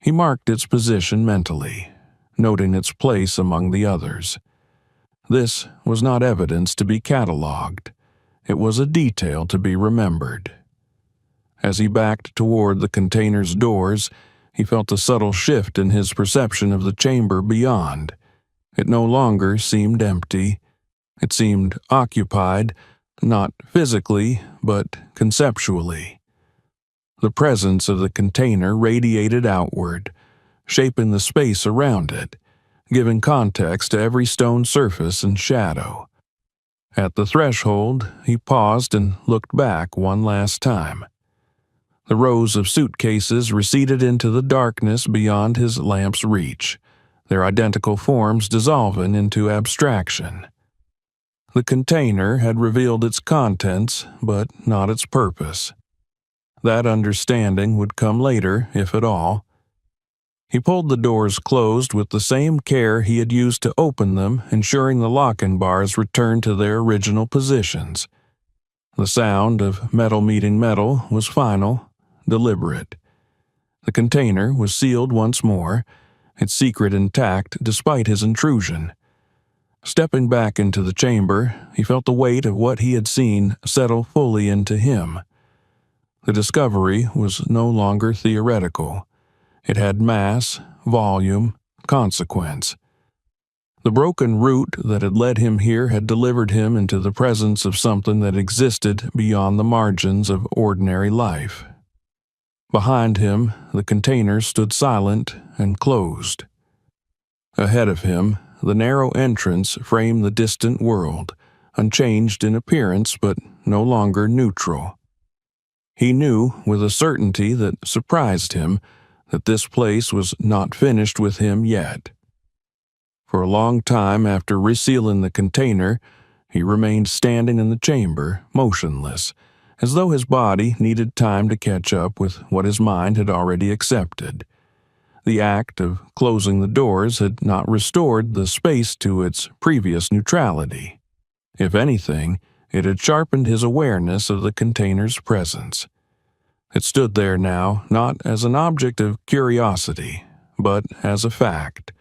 He marked its position mentally, noting its place among the others. This was not evidence to be catalogued. It was a detail to be remembered. As he backed toward the container's doors, he felt a subtle shift in his perception of the chamber beyond. It no longer seemed empty. It seemed occupied, not physically, but conceptually. The presence of the container radiated outward, shaping the space around it, giving context to every stone surface and shadow. At the threshold, he paused and looked back one last time. The rows of suitcases receded into the darkness beyond his lamp's reach, their identical forms dissolving into abstraction. The container had revealed its contents, but not its purpose. That understanding would come later, if at all. He pulled the doors closed with the same care he had used to open them, ensuring the locking bars returned to their original positions. The sound of metal meeting metal was final, deliberate. The container was sealed once more, its secret intact despite his intrusion. Stepping back into the chamber, he felt the weight of what he had seen settle fully into him. The discovery was no longer theoretical. It had mass, volume, consequence. The broken route that had led him here had delivered him into the presence of something that existed beyond the margins of ordinary life. Behind him, the container stood silent and closed. Ahead of him, the narrow entrance framed the distant world, unchanged in appearance but no longer neutral. He knew with a certainty that surprised him that this place was not finished with him yet. For a long time after resealing the container, he remained standing in the chamber, motionless, as though his body needed time to catch up with what his mind had already accepted. The act of closing the doors had not restored the space to its previous neutrality. If anything, it had sharpened his awareness of the container's presence. It stood there now not as an object of curiosity, but as a fact,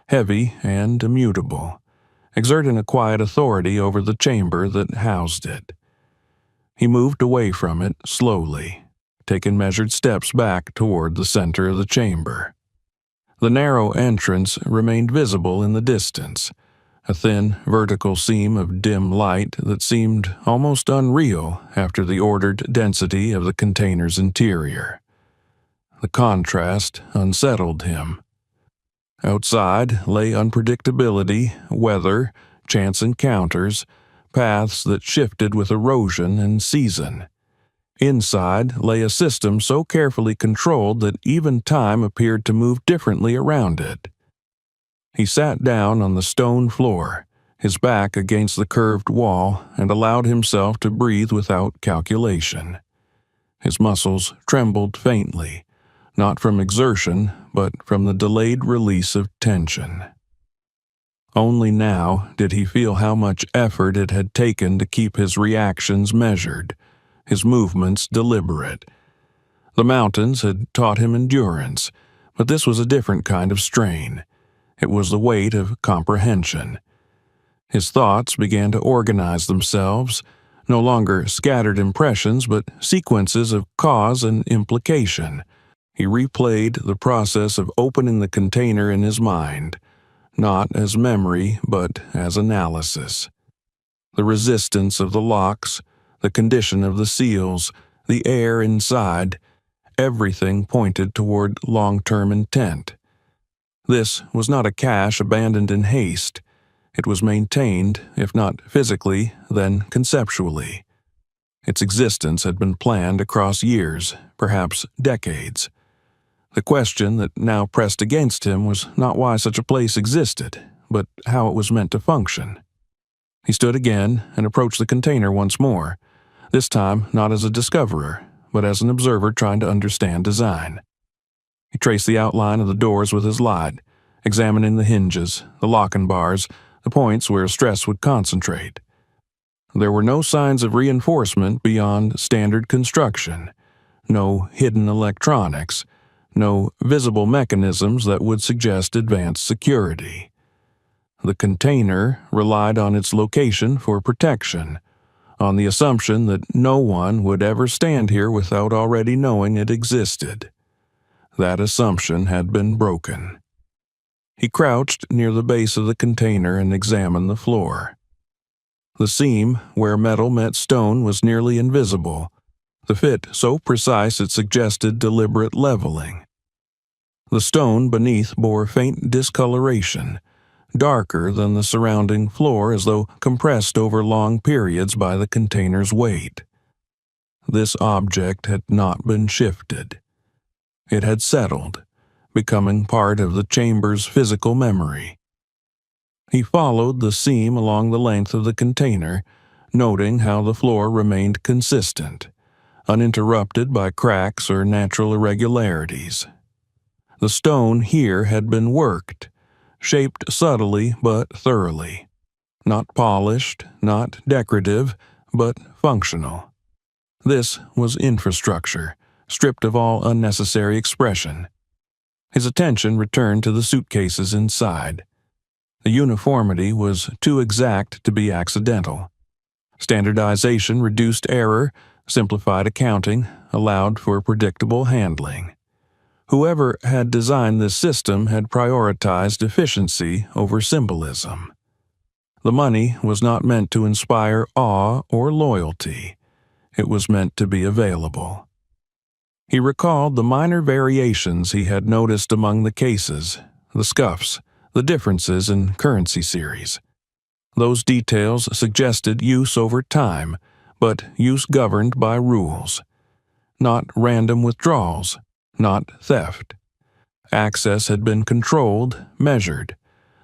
heavy and immutable, exerting a quiet authority over the chamber that housed it. He moved away from it slowly, taking measured steps back toward the center of the chamber. The narrow entrance remained visible in the distance, a thin, vertical seam of dim light that seemed almost unreal after the ordered density of the container's interior. The contrast unsettled him. Outside lay unpredictability, weather, chance encounters, paths that shifted with erosion and season. Inside lay a system so carefully controlled that even time appeared to move differently around it. He sat down on the stone floor, his back against the curved wall, and allowed himself to breathe without calculation. His muscles trembled faintly, not from exertion, but from the delayed release of tension. Only now did he feel how much effort it had taken to keep his reactions measured, his movements deliberate. The mountains had taught him endurance, but this was a different kind of strain. It was the weight of comprehension. His thoughts began to organize themselves, no longer scattered impressions but sequences of cause and implication, He replayed the process of opening the container in his mind, not as memory but as analysis. The resistance of the locks, the condition of the seals, the air inside, everything pointed toward long-term intent. This was not a cache abandoned in haste. It was maintained, if not physically, then conceptually. Its existence had been planned across years, perhaps decades. The question that now pressed against him was not why such a place existed, but how it was meant to function. He stood again and approached the container once more, this time not as a discoverer, but as an observer trying to understand design. He traced the outline of the doors with his light, examining the hinges, the locking bars, the points where stress would concentrate. There were no signs of reinforcement beyond standard construction, no hidden electronics, no visible mechanisms that would suggest advanced security. The container relied on its location for protection, on the assumption that no one would ever stand here without already knowing it existed. That assumption had been broken. He crouched near the base of the container and examined the floor. The seam where metal met stone was nearly invisible, the fit so precise it suggested deliberate leveling. The stone beneath bore faint discoloration, darker than the surrounding floor as though compressed over long periods by the container's weight. This object had not been shifted. It had settled, becoming part of the chamber's physical memory. He followed the seam along the length of the container, noting how the floor remained consistent, uninterrupted by cracks or natural irregularities. The stone here had been worked, shaped subtly but thoroughly, not polished, not decorative, but functional. This was infrastructure, stripped of all unnecessary expression. His attention returned to the suitcases inside. The uniformity was too exact to be accidental. Standardization reduced error, simplified accounting, allowed for predictable handling. Whoever had designed this system had prioritized efficiency over symbolism. The money was not meant to inspire awe or loyalty. It was meant to be available. He recalled the minor variations he had noticed among the cases, the scuffs, the differences in currency series. Those details suggested use over time, but use governed by rules. Not random withdrawals, not theft. Access had been controlled, measured.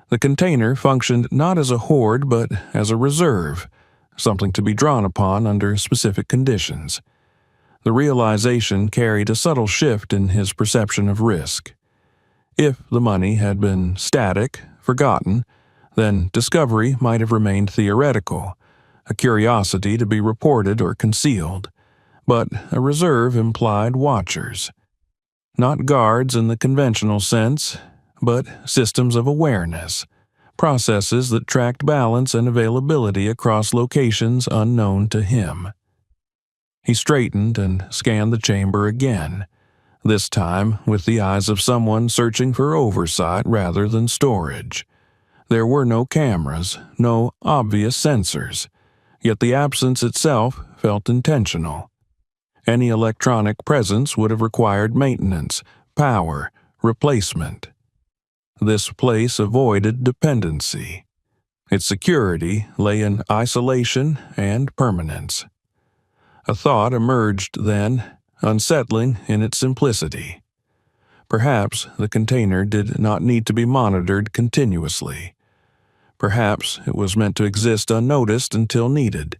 The container functioned not as a hoard but as a reserve, something to be drawn upon under specific conditions. The realization carried a subtle shift in his perception of risk. If the money had been static, forgotten, then discovery might have remained theoretical, a curiosity to be reported or concealed. But a reserve implied watchers. Not guards in the conventional sense, but systems of awareness, processes that tracked balance and availability across locations unknown to him. He straightened and scanned the chamber again, this time with the eyes of someone searching for oversight rather than storage. There were no cameras, no obvious sensors, yet the absence itself felt intentional. Any electronic presence would have required maintenance, power, replacement. This place avoided dependency. Its security lay in isolation and permanence. A thought emerged then, unsettling in its simplicity. Perhaps the container did not need to be monitored continuously. Perhaps it was meant to exist unnoticed until needed,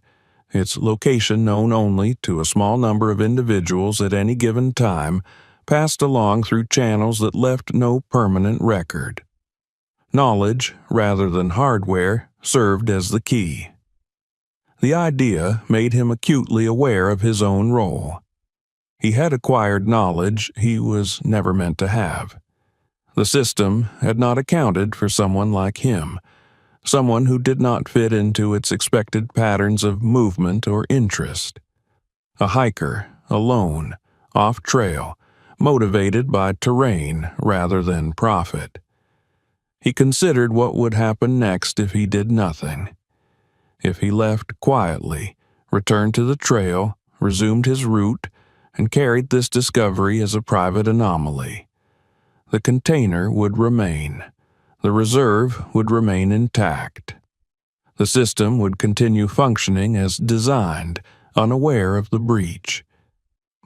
its location known only to a small number of individuals at any given time, passed along through channels that left no permanent record. Knowledge, rather than hardware, served as the key. The idea made him acutely aware of his own role. He had acquired knowledge he was never meant to have. The system had not accounted for someone like him, someone who did not fit into its expected patterns of movement or interest. A hiker, alone, off trail, motivated by terrain rather than profit. He considered what would happen next if he did nothing. If he left quietly, returned to the trail, resumed his route, and carried this discovery as a private anomaly, the container would remain. The reserve would remain intact. The system would continue functioning as designed, unaware of the breach.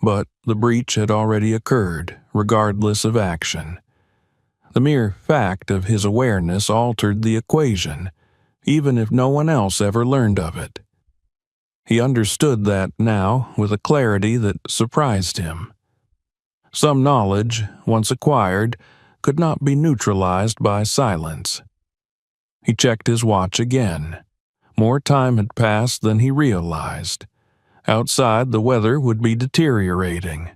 But the breach had already occurred, regardless of action. The mere fact of his awareness altered the equation, even if no one else ever learned of it. He understood that now with a clarity that surprised him. Some knowledge, once acquired, could not be neutralized by silence. He checked his watch again. More time had passed than he realized. Outside, the weather would be deteriorating.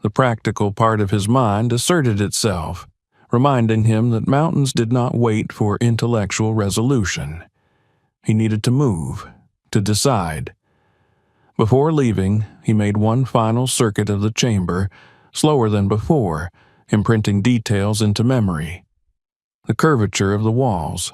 The practical part of his mind asserted itself, reminding him that mountains did not wait for intellectual resolution. He needed to move, to decide. Before leaving, he made one final circuit of the chamber, slower than before, imprinting details into memory. The curvature of the walls,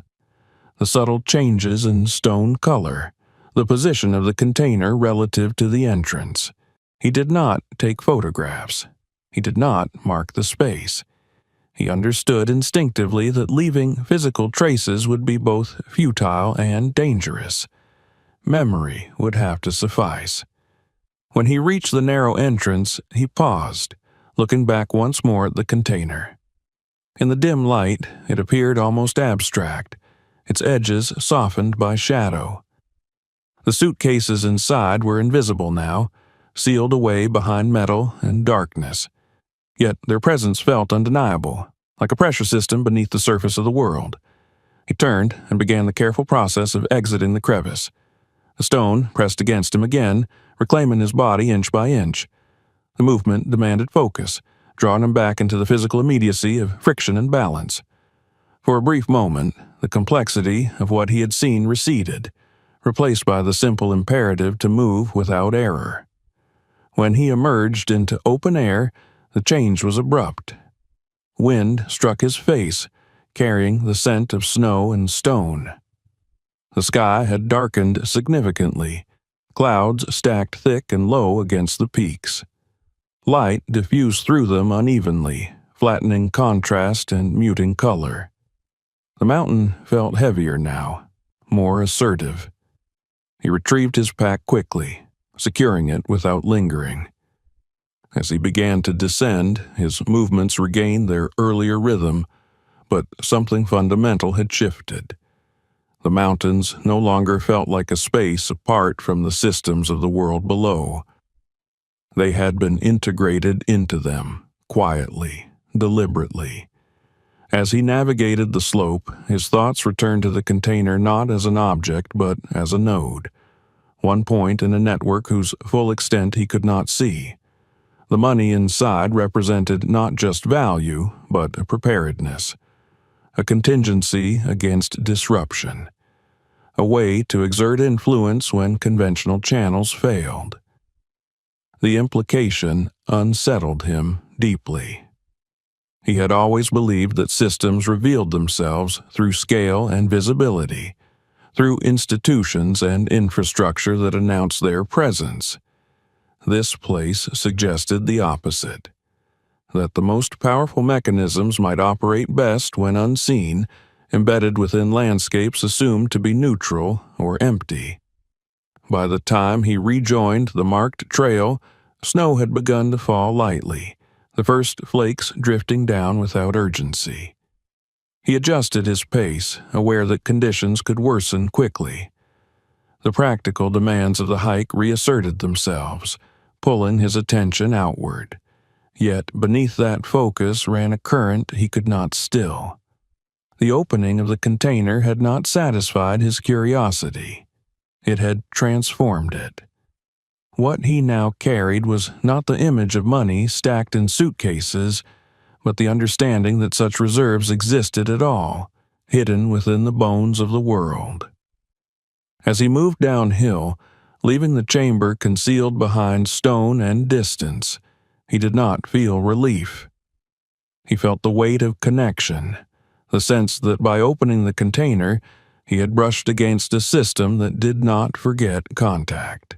the subtle changes in stone color, the position of the container relative to the entrance. He did not take photographs. He did not mark the space. He understood instinctively that leaving physical traces would be both futile and dangerous. Memory would have to suffice. When he reached the narrow entrance, he paused, looking back once more at the container. In the dim light, it appeared almost abstract, its edges softened by shadow. The suitcases inside were invisible now, sealed away behind metal and darkness. Yet their presence felt undeniable, like a pressure system beneath the surface of the world. He turned and began the careful process of exiting the crevice. The stone pressed against him again, reclaiming his body inch by inch. The movement demanded focus, drawing him back into the physical immediacy of friction and balance. For a brief moment, the complexity of what he had seen receded, replaced by the simple imperative to move without error. When he emerged into open air, the change was abrupt. Wind struck his face, carrying the scent of snow and stone. The sky had darkened significantly, clouds stacked thick and low against the peaks. Light diffused through them unevenly, flattening contrast and muting color. The mountain felt heavier now, more assertive. He retrieved his pack quickly, securing it without lingering. As he began to descend, his movements regained their earlier rhythm, but something fundamental had shifted. The mountains no longer felt like a space apart from the systems of the world below. They had been integrated into them, quietly, deliberately. As he navigated the slope, his thoughts returned to the container not as an object but as a node, one point in a network whose full extent he could not see. The money inside represented not just value, but a preparedness, a contingency against disruption, a way to exert influence when conventional channels failed. The implication unsettled him deeply. He had always believed that systems revealed themselves through scale and visibility, through institutions and infrastructure that announced their presence. This place suggested the opposite, that the most powerful mechanisms might operate best when unseen, embedded within landscapes assumed to be neutral or empty. By the time he rejoined the marked trail, snow had begun to fall lightly, the first flakes drifting down without urgency. He adjusted his pace, aware that conditions could worsen quickly. The practical demands of the hike reasserted themselves, pulling his attention outward. Yet beneath that focus ran a current he could not still. The opening of the container had not satisfied his curiosity. It had transformed it. What he now carried was not the image of money stacked in suitcases, but the understanding that such reserves existed at all, hidden within the bones of the world. As he moved downhill, leaving the chamber concealed behind stone and distance, he did not feel relief. He felt the weight of connection, the sense that by opening the container, he had brushed against a system that did not forget contact.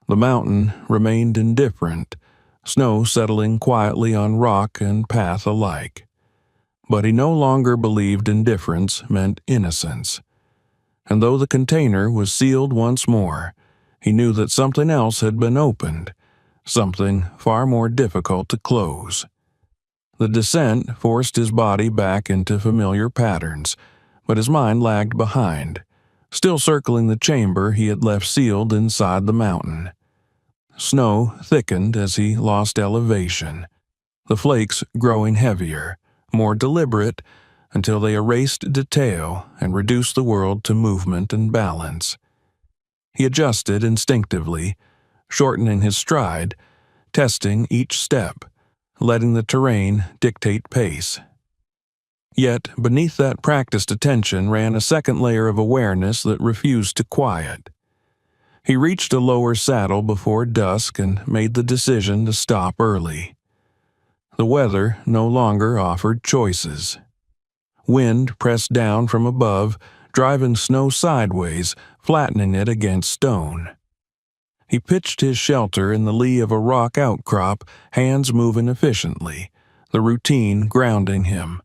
The mountain remained indifferent, snow settling quietly on rock and path alike. But he no longer believed indifference meant innocence. And though the container was sealed once more, he knew that something else had been opened, something far more difficult to close. The descent forced his body back into familiar patterns, but his mind lagged behind, still circling the chamber he had left sealed inside the mountain. Snow thickened as he lost elevation, the flakes growing heavier, more deliberate, until they erased detail and reduced the world to movement and balance. He adjusted instinctively, shortening his stride, testing each step, letting the terrain dictate pace. Yet, beneath that practiced attention ran a second layer of awareness that refused to quiet. He reached a lower saddle before dusk and made the decision to stop early. The weather no longer offered choices. Wind pressed down from above, driving snow sideways, flattening it against stone. He pitched his shelter in the lee of a rock outcrop, hands moving efficiently, the routine grounding him.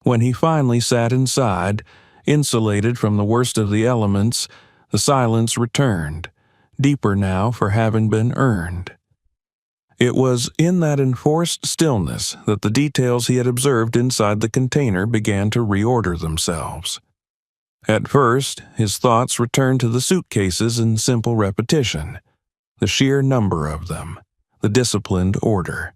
When he finally sat inside, insulated from the worst of the elements, the silence returned, deeper now for having been earned. It was in that enforced stillness that the details he had observed inside the container began to reorder themselves. At first, his thoughts returned to the suitcases in simple repetition, the sheer number of them, the disciplined order.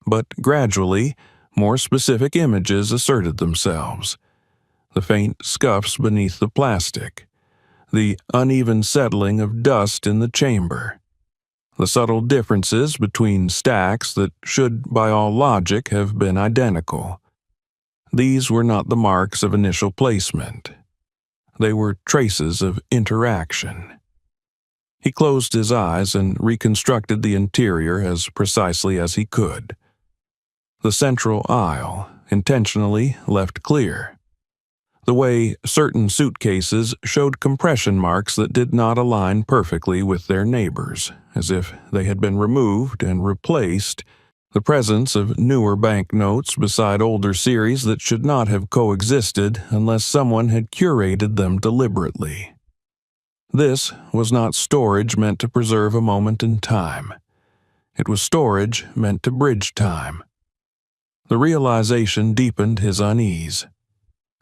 But gradually, more specific images asserted themselves. The faint scuffs beneath the plastic, the uneven settling of dust in the chamber, the subtle differences between stacks that should by all logic have been identical. These were not the marks of initial placement. They were traces of interaction. He closed his eyes and reconstructed the interior as precisely as he could. The central aisle, intentionally left clear. The way certain suitcases showed compression marks that did not align perfectly with their neighbors, as if they had been removed and replaced, the presence of newer banknotes beside older series that should not have coexisted unless someone had curated them deliberately. This was not storage meant to preserve a moment in time. It was storage meant to bridge time. The realization deepened his unease.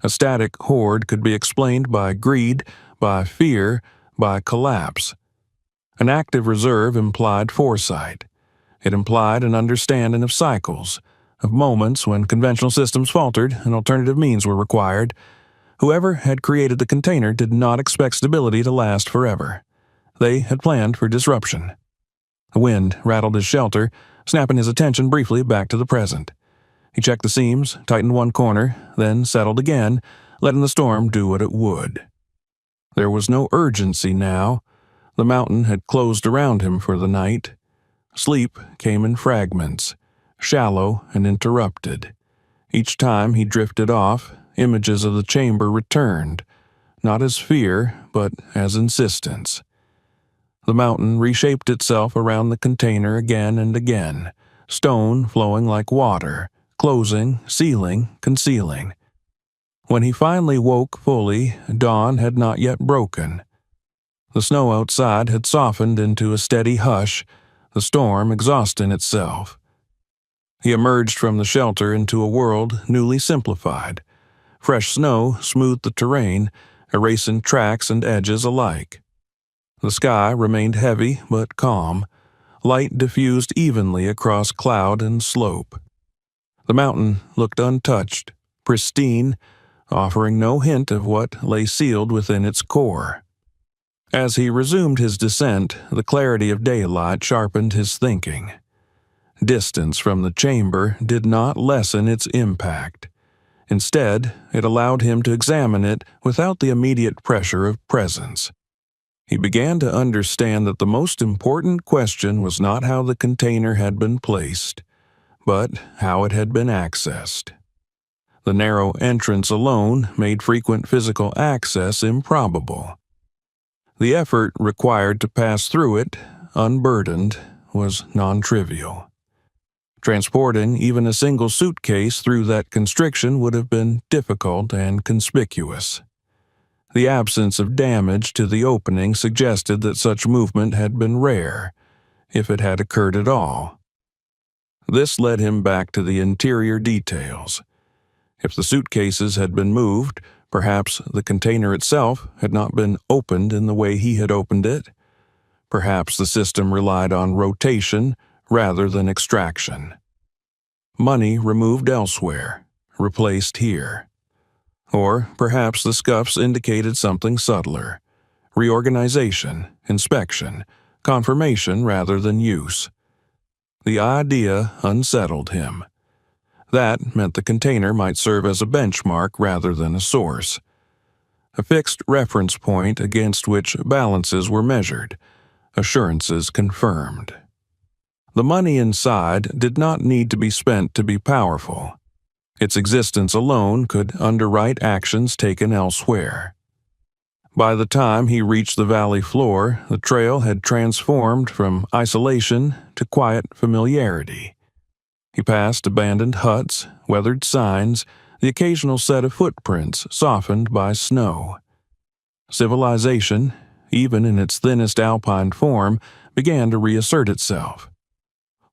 A static hoard could be explained by greed, by fear, by collapse. An active reserve implied foresight. It implied an understanding of cycles, of moments when conventional systems faltered and alternative means were required. Whoever had created the container did not expect stability to last forever. They had planned for disruption. The wind rattled his shelter, snapping his attention briefly back to the present. He checked the seams, tightened one corner, then settled again, letting the storm do what it would. There was no urgency now. The mountain had closed around him for the night. Sleep came in fragments, shallow and interrupted. Each time he drifted off, images of the chamber returned, not as fear, but as insistence. The mountain reshaped itself around the container again and again, stone flowing like water, closing, sealing, concealing. When he finally woke fully, dawn had not yet broken. The snow outside had softened into a steady hush, the storm exhausting itself. He emerged from the shelter into a world newly simplified. Fresh snow smoothed the terrain, erasing tracks and edges alike. The sky remained heavy but calm, light diffused evenly across cloud and slope. The mountain looked untouched, pristine, offering no hint of what lay sealed within its core. As he resumed his descent, the clarity of daylight sharpened his thinking. Distance from the chamber did not lessen its impact. Instead, it allowed him to examine it without the immediate pressure of presence. He began to understand that the most important question was not how the container had been placed, but how it had been accessed. The narrow entrance alone made frequent physical access improbable. The effort required to pass through it, unburdened, was non-trivial. Transporting even a single suitcase through that constriction would have been difficult and conspicuous. The absence of damage to the opening suggested that such movement had been rare, if it had occurred at all. This led him back to the interior details. If the suitcases had been moved, perhaps the container itself had not been opened in the way he had opened it. Perhaps the system relied on rotation rather than extraction. Money removed elsewhere, replaced here. Or perhaps the scuffs indicated something subtler: reorganization, inspection, confirmation rather than use. The idea unsettled him. That meant the container might serve as a benchmark rather than a source, a fixed reference point against which balances were measured, assurances confirmed. The money inside did not need to be spent to be powerful. Its existence alone could underwrite actions taken elsewhere. By the time he reached the valley floor, the trail had transformed from isolation to quiet familiarity. He passed abandoned huts, weathered signs, the occasional set of footprints softened by snow. Civilization, even in its thinnest alpine form, began to reassert itself.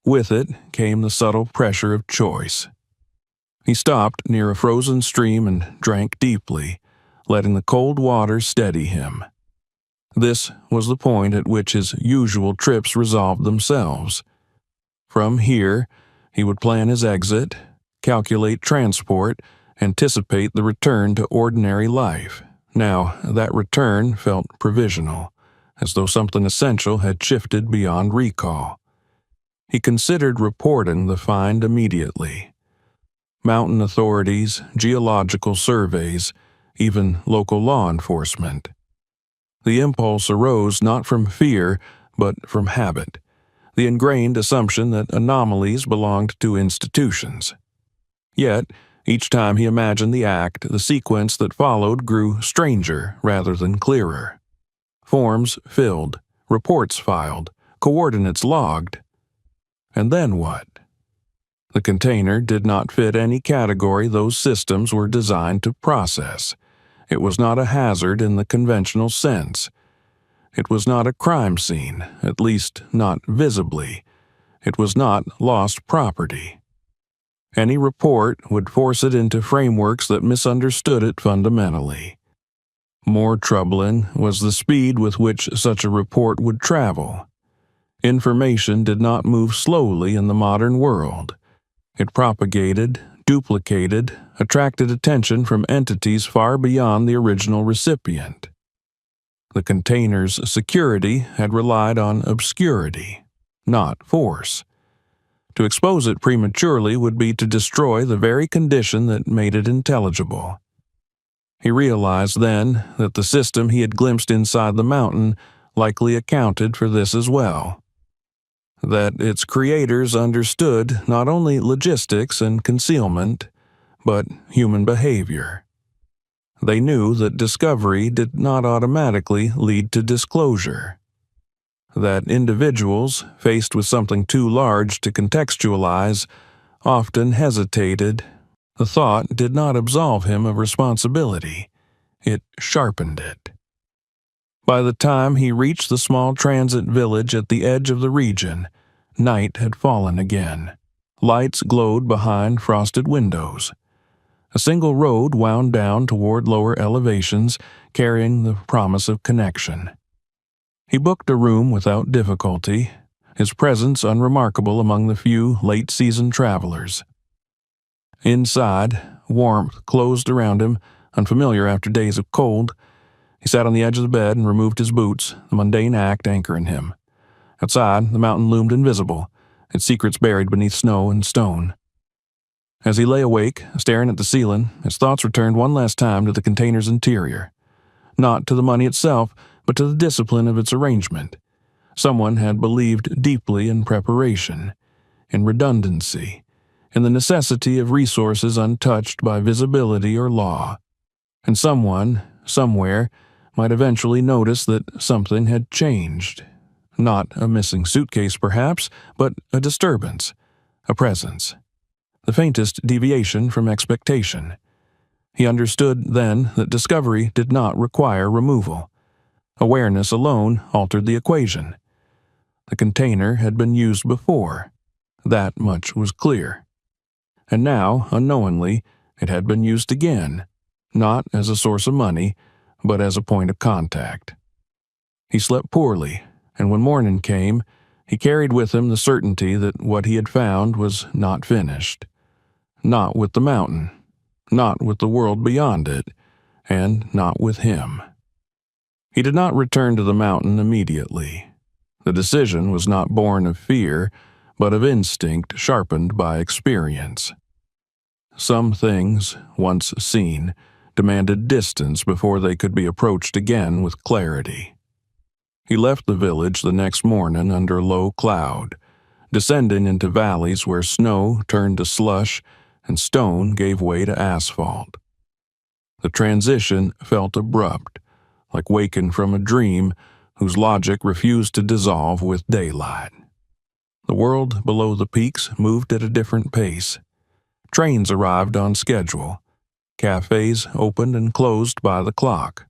With it came the subtle pressure of choice. He stopped near a frozen stream and drank deeply, letting the cold water steady him. This was the point at which his usual trips resolved themselves. From here, he would plan his exit, calculate transport, anticipate the return to ordinary life. Now, that return felt provisional, as though something essential had shifted beyond recall. He considered reporting the find immediately. Mountain authorities, geological surveys, even local law enforcement. The impulse arose not from fear, but from habit, the ingrained assumption that anomalies belonged to institutions. Yet, each time he imagined the act, the sequence that followed grew stranger rather than clearer. Forms filled, reports filed, coordinates logged. And then what? The container did not fit any category those systems were designed to process. It was not a hazard in the conventional sense. It was not a crime scene, at least not visibly. It was not lost property. Any report would force it into frameworks that misunderstood it fundamentally. More troubling was the speed with which such a report would travel. Information did not move slowly in the modern world. It propagated, duplicated, attracted attention from entities far beyond the original recipient. The container's security had relied on obscurity, not force. To expose it prematurely would be to destroy the very condition that made it intelligible. He realized then that the system he had glimpsed inside the mountain likely accounted for this as well. That its creators understood not only logistics and concealment, but human behavior. They knew that discovery did not automatically lead to disclosure. That individuals, faced with something too large to contextualize, often hesitated. The thought did not absolve him of responsibility. It sharpened it. By the time he reached the small transit village at the edge of the region, night had fallen again. Lights glowed behind frosted windows. A single road wound down toward lower elevations, carrying the promise of connection. He booked a room without difficulty, his presence unremarkable among the few late-season travelers. Inside, warmth closed around him, unfamiliar after days of cold. He sat on the edge of the bed and removed his boots, the mundane act anchoring him. Outside, the mountain loomed invisible, its secrets buried beneath snow and stone. As he lay awake, staring at the ceiling, his thoughts returned one last time to the container's interior. Not to the money itself, but to the discipline of its arrangement. Someone had believed deeply in preparation, in redundancy, in the necessity of resources untouched by visibility or law. And someone, somewhere, might eventually notice that something had changed. Not a missing suitcase, perhaps, but a disturbance, a presence. The faintest deviation from expectation. He understood then that discovery did not require removal. Awareness alone altered the equation. The container had been used before. That much was clear. And now, unknowingly, it had been used again, not as a source of money, but as a point of contact. He slept poorly, and when morning came, he carried with him the certainty that what he had found was not finished. Not with the mountain, not with the world beyond it, and not with him. He did not return to the mountain immediately. The decision was not born of fear, but of instinct sharpened by experience. Some things, once seen, demanded distance before they could be approached again with clarity. He left the village the next morning under low cloud, descending into valleys where snow turned to slush and stone gave way to asphalt. The transition felt abrupt, like waking from a dream whose logic refused to dissolve with daylight. The world below the peaks moved at a different pace. Trains arrived on schedule. Cafes opened and closed by the clock.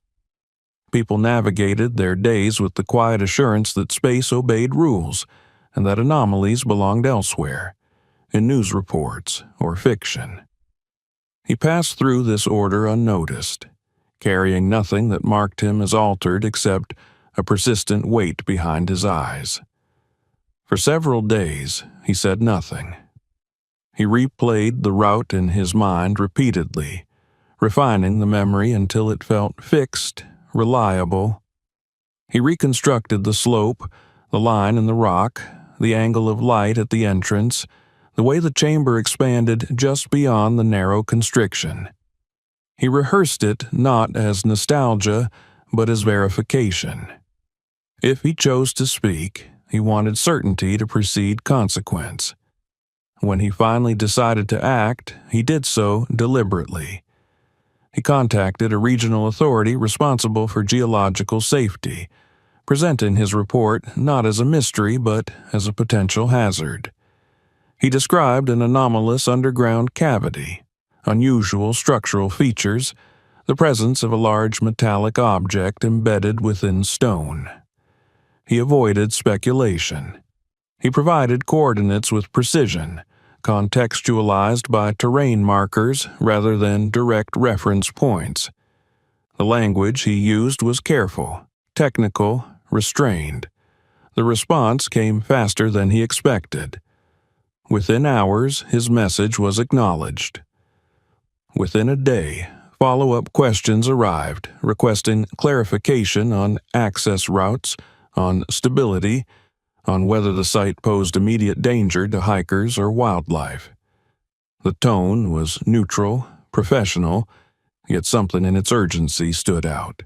People navigated their days with the quiet assurance that space obeyed rules and that anomalies belonged elsewhere, in news reports or fiction. He passed through this order unnoticed, carrying nothing that marked him as altered except a persistent weight behind his eyes. For several days, he said nothing. He replayed the route in his mind repeatedly, refining the memory until it felt fixed, reliable. He reconstructed the slope, the line in the rock, the angle of light at the entrance, the way the chamber expanded just beyond the narrow constriction. He rehearsed it not as nostalgia, but as verification. If he chose to speak, he wanted certainty to precede consequence. When he finally decided to act, he did so deliberately. He contacted a regional authority responsible for geological safety, presenting his report not as a mystery but as a potential hazard. He described an anomalous underground cavity, unusual structural features, the presence of a large metallic object embedded within stone. He avoided speculation. He provided coordinates with precision, contextualized by terrain markers rather than direct reference points. The language he used was careful, technical, restrained. The response came faster than he expected. Within hours, his message was acknowledged. Within a day, follow-up questions arrived, requesting clarification on access routes, on stability, on whether the site posed immediate danger to hikers or wildlife. The tone was neutral, professional, yet something in its urgency stood out.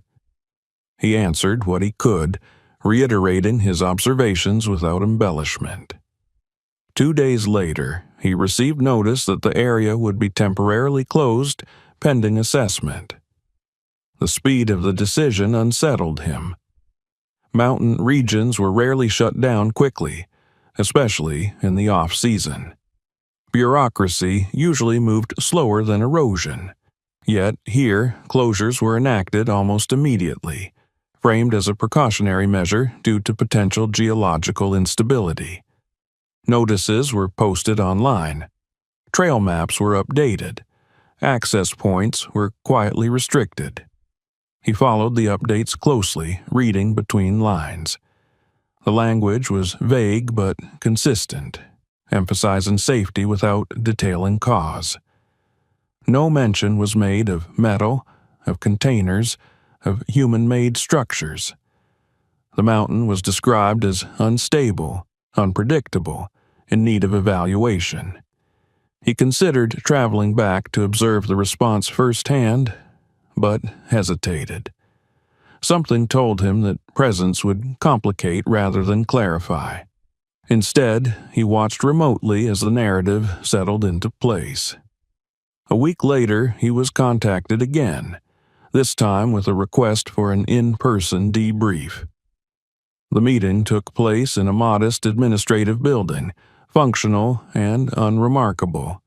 He answered what he could, reiterating his observations without embellishment. 2 days later, he received notice that the area would be temporarily closed pending assessment. The speed of the decision unsettled him. Mountain regions were rarely shut down quickly, especially in the off-season. Bureaucracy usually moved slower than erosion, yet here closures were enacted almost immediately, framed as a precautionary measure due to potential geological instability. Notices were posted online. Trail maps were updated. Access points were quietly restricted. He followed the updates closely, reading between lines. The language was vague but consistent, emphasizing safety without detailing cause. No mention was made of metal, of containers, of human-made structures. The mountain was described as unstable, unpredictable, in need of evaluation. He considered traveling back to observe the response firsthand, but hesitated. Something told him that presence would complicate rather than clarify. Instead, he watched remotely as the narrative settled into place. A week later, he was contacted again, this time with a request for an in-person debrief. The meeting took place in a modest administrative building, functional and unremarkable.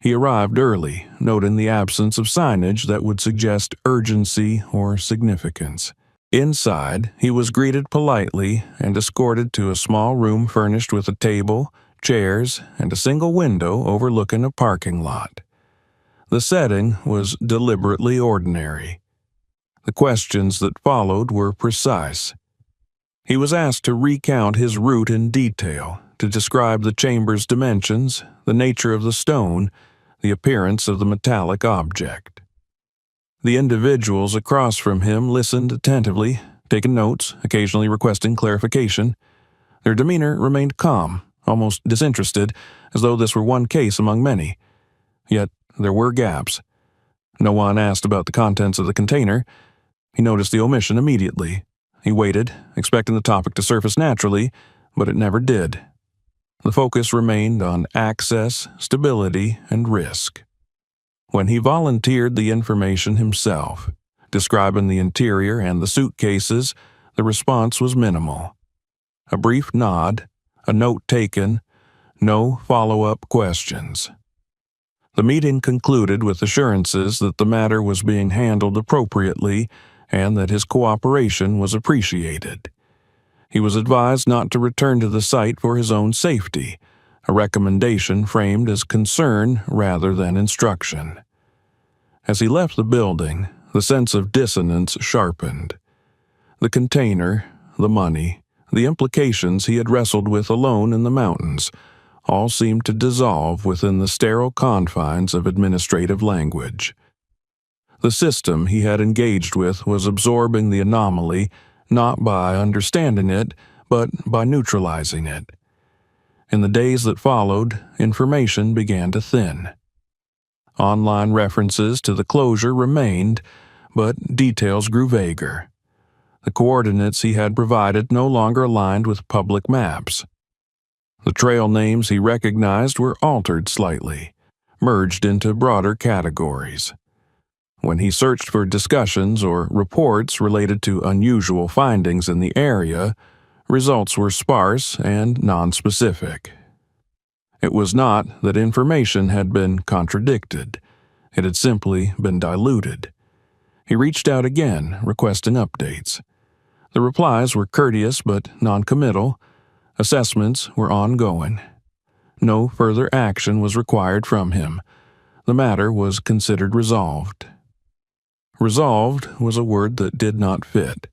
He arrived early, noting the absence of signage that would suggest urgency or significance. Inside, he was greeted politely and escorted to a small room furnished with a table, chairs, and a single window overlooking a parking lot. The setting was deliberately ordinary. The questions that followed were precise. He was asked to recount his route in detail, to describe the chamber's dimensions, the nature of the stone, the appearance of the metallic object. The individuals across from him listened attentively, taking notes, occasionally requesting clarification. Their demeanor remained calm, almost disinterested, as though this were one case among many. Yet there were gaps. No one asked about the contents of the container. He noticed the omission immediately. He waited, expecting the topic to surface naturally, but it never did. The focus remained on access, stability, and risk. When he volunteered the information himself, describing the interior and the suitcases, the response was minimal. A brief nod, a note taken, no follow-up questions. The meeting concluded with assurances that the matter was being handled appropriately and that his cooperation was appreciated. He was advised not to return to the site for his own safety, a recommendation framed as concern rather than instruction. As he left the building, the sense of dissonance sharpened. The container, the money, the implications he had wrestled with alone in the mountains, all seemed to dissolve within the sterile confines of administrative language. The system he had engaged with was absorbing the anomaly not by understanding it, but by neutralizing it. In the days that followed, information began to thin. Online references to the closure remained, but details grew vaguer. The coordinates he had provided no longer aligned with public maps. The trail names he recognized were altered slightly, merged into broader categories. When he searched for discussions or reports related to unusual findings in the area, results were sparse and nonspecific. It was not that information had been contradicted. It had simply been diluted. He reached out again, requesting updates. The replies were courteous but noncommittal. Assessments were ongoing. No further action was required from him. The matter was considered resolved. Resolved was a word that did not fit.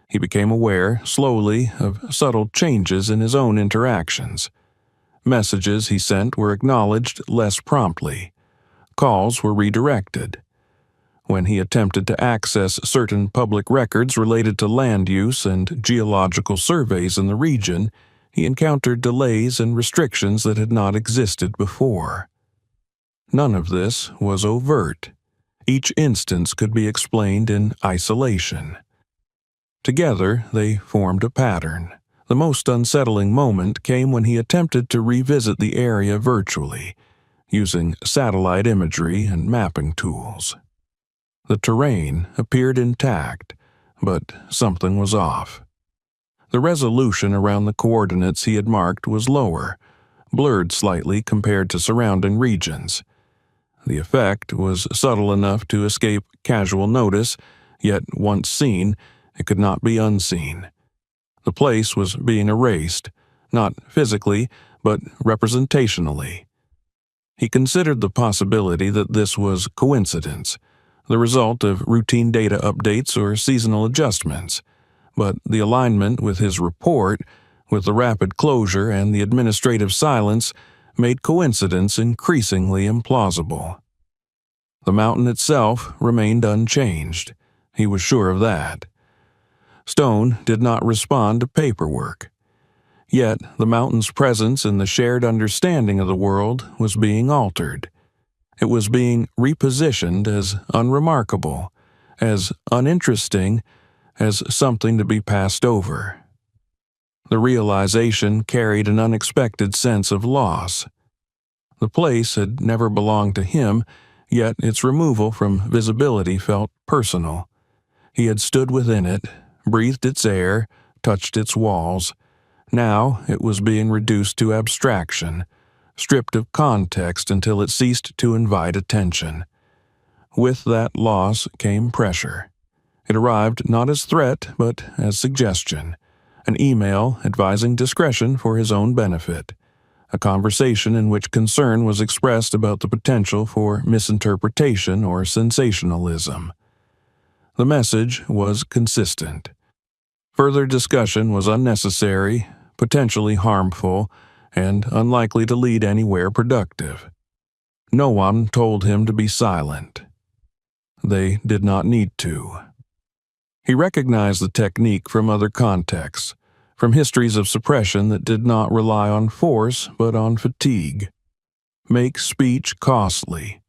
He became aware, slowly, of subtle changes in his own interactions. Messages he sent were acknowledged less promptly. Calls were redirected. When he attempted to access certain public records related to land use and geological surveys in the region, he encountered delays and restrictions that had not existed before. None of this was overt. Each instance could be explained in isolation. Together, they formed a pattern. The most unsettling moment came when he attempted to revisit the area virtually, using satellite imagery and mapping tools. The terrain appeared intact, but something was off. The resolution around the coordinates he had marked was lower, blurred slightly compared to surrounding regions. The effect was subtle enough to escape casual notice, yet once seen, it could not be unseen. The place was being erased, not physically, but representationally. He considered the possibility that this was coincidence, the result of routine data updates or seasonal adjustments, but the alignment with his report, with the rapid closure and the administrative silence, made coincidence increasingly implausible. The mountain itself remained unchanged. He was sure of that. Stone did not respond to paperwork. Yet the mountain's presence in the shared understanding of the world was being altered. It was being repositioned as unremarkable, as uninteresting, as something to be passed over. The realization carried an unexpected sense of loss. The place had never belonged to him, yet its removal from visibility felt personal. He had stood within it, breathed its air, touched its walls. Now it was being reduced to abstraction, stripped of context until it ceased to invite attention. With that loss came pressure. It arrived not as threat, but as suggestion. An email advising discretion for his own benefit. A conversation in which concern was expressed about the potential for misinterpretation or sensationalism. The message was consistent. Further discussion was unnecessary, potentially harmful, and unlikely to lead anywhere productive. No one told him to be silent. They did not need to. He recognized the technique from other contexts, from histories of suppression that did not rely on force but on fatigue. Make speech costly.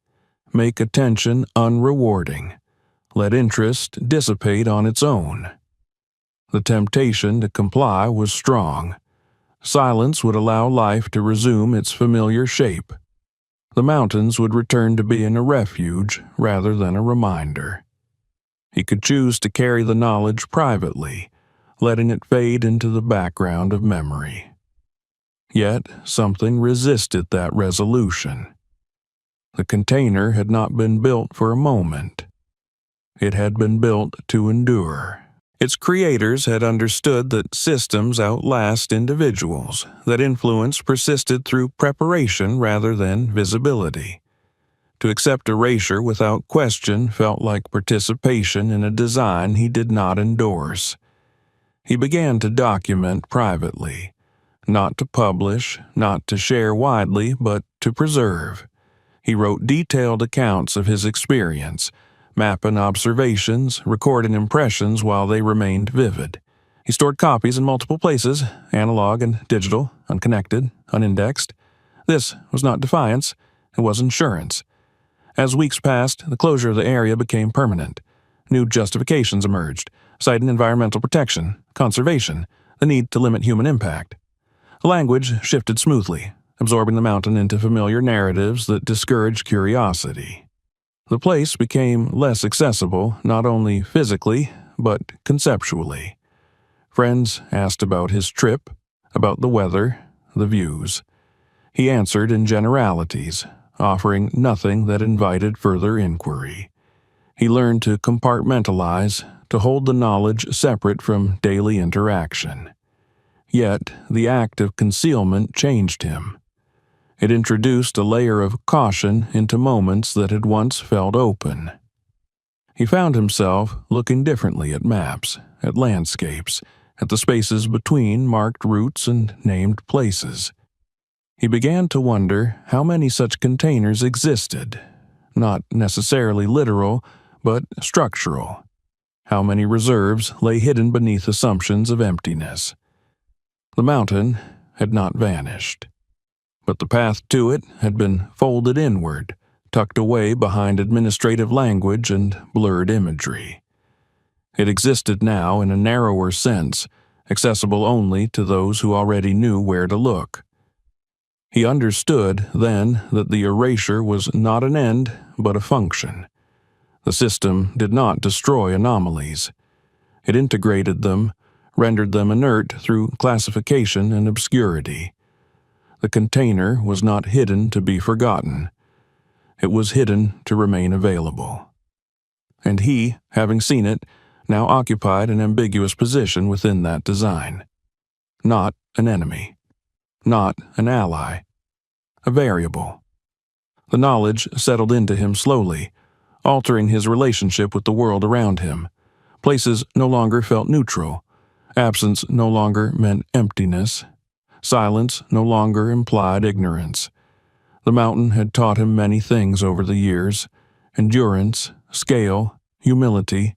Make attention unrewarding. Let interest dissipate on its own. The temptation to comply was strong. Silence would allow life to resume its familiar shape. The mountains would return to being a refuge rather than a reminder. He could choose to carry the knowledge privately, letting it fade into the background of memory. Yet something resisted that resolution. The container had not been built for a moment. It had been built to endure. Its creators had understood that systems outlast individuals, that influence persisted through preparation rather than visibility. To accept erasure without question felt like participation in a design he did not endorse. He began to document privately, not to publish, not to share widely, but to preserve. He wrote detailed accounts of his experience, mapping observations, recording impressions while they remained vivid. He stored copies in multiple places, analog and digital, unconnected, unindexed. This was not defiance, it was insurance. As weeks passed, the closure of the area became permanent. New justifications emerged, citing environmental protection, conservation, the need to limit human impact. The language shifted smoothly, absorbing the mountain into familiar narratives that discouraged curiosity. The place became less accessible, not only physically, but conceptually. Friends asked about his trip, about the weather, the views. He answered in generalities, offering nothing that invited further inquiry. He learned to compartmentalize, to hold the knowledge separate from daily interaction. Yet, the act of concealment changed him. It introduced a layer of caution into moments that had once felt open. He found himself looking differently at maps, at landscapes, at the spaces between marked routes and named places. He began to wonder how many such containers existed, not necessarily literal, but structural. How many reserves lay hidden beneath assumptions of emptiness. The mountain had not vanished, but the path to it had been folded inward, tucked away behind administrative language and blurred imagery. It existed now in a narrower sense, accessible only to those who already knew where to look. He understood, then, that the erasure was not an end, but a function. The system did not destroy anomalies. It integrated them, rendered them inert through classification and obscurity. The container was not hidden to be forgotten. It was hidden to remain available. And he, having seen it, now occupied an ambiguous position within that design. Not an enemy. Not an ally. A variable. The knowledge settled into him slowly, altering his relationship with the world around him. Places no longer felt neutral. Absence no longer meant emptiness. Silence no longer implied ignorance. The mountain had taught him many things over the years: endurance, scale, humility.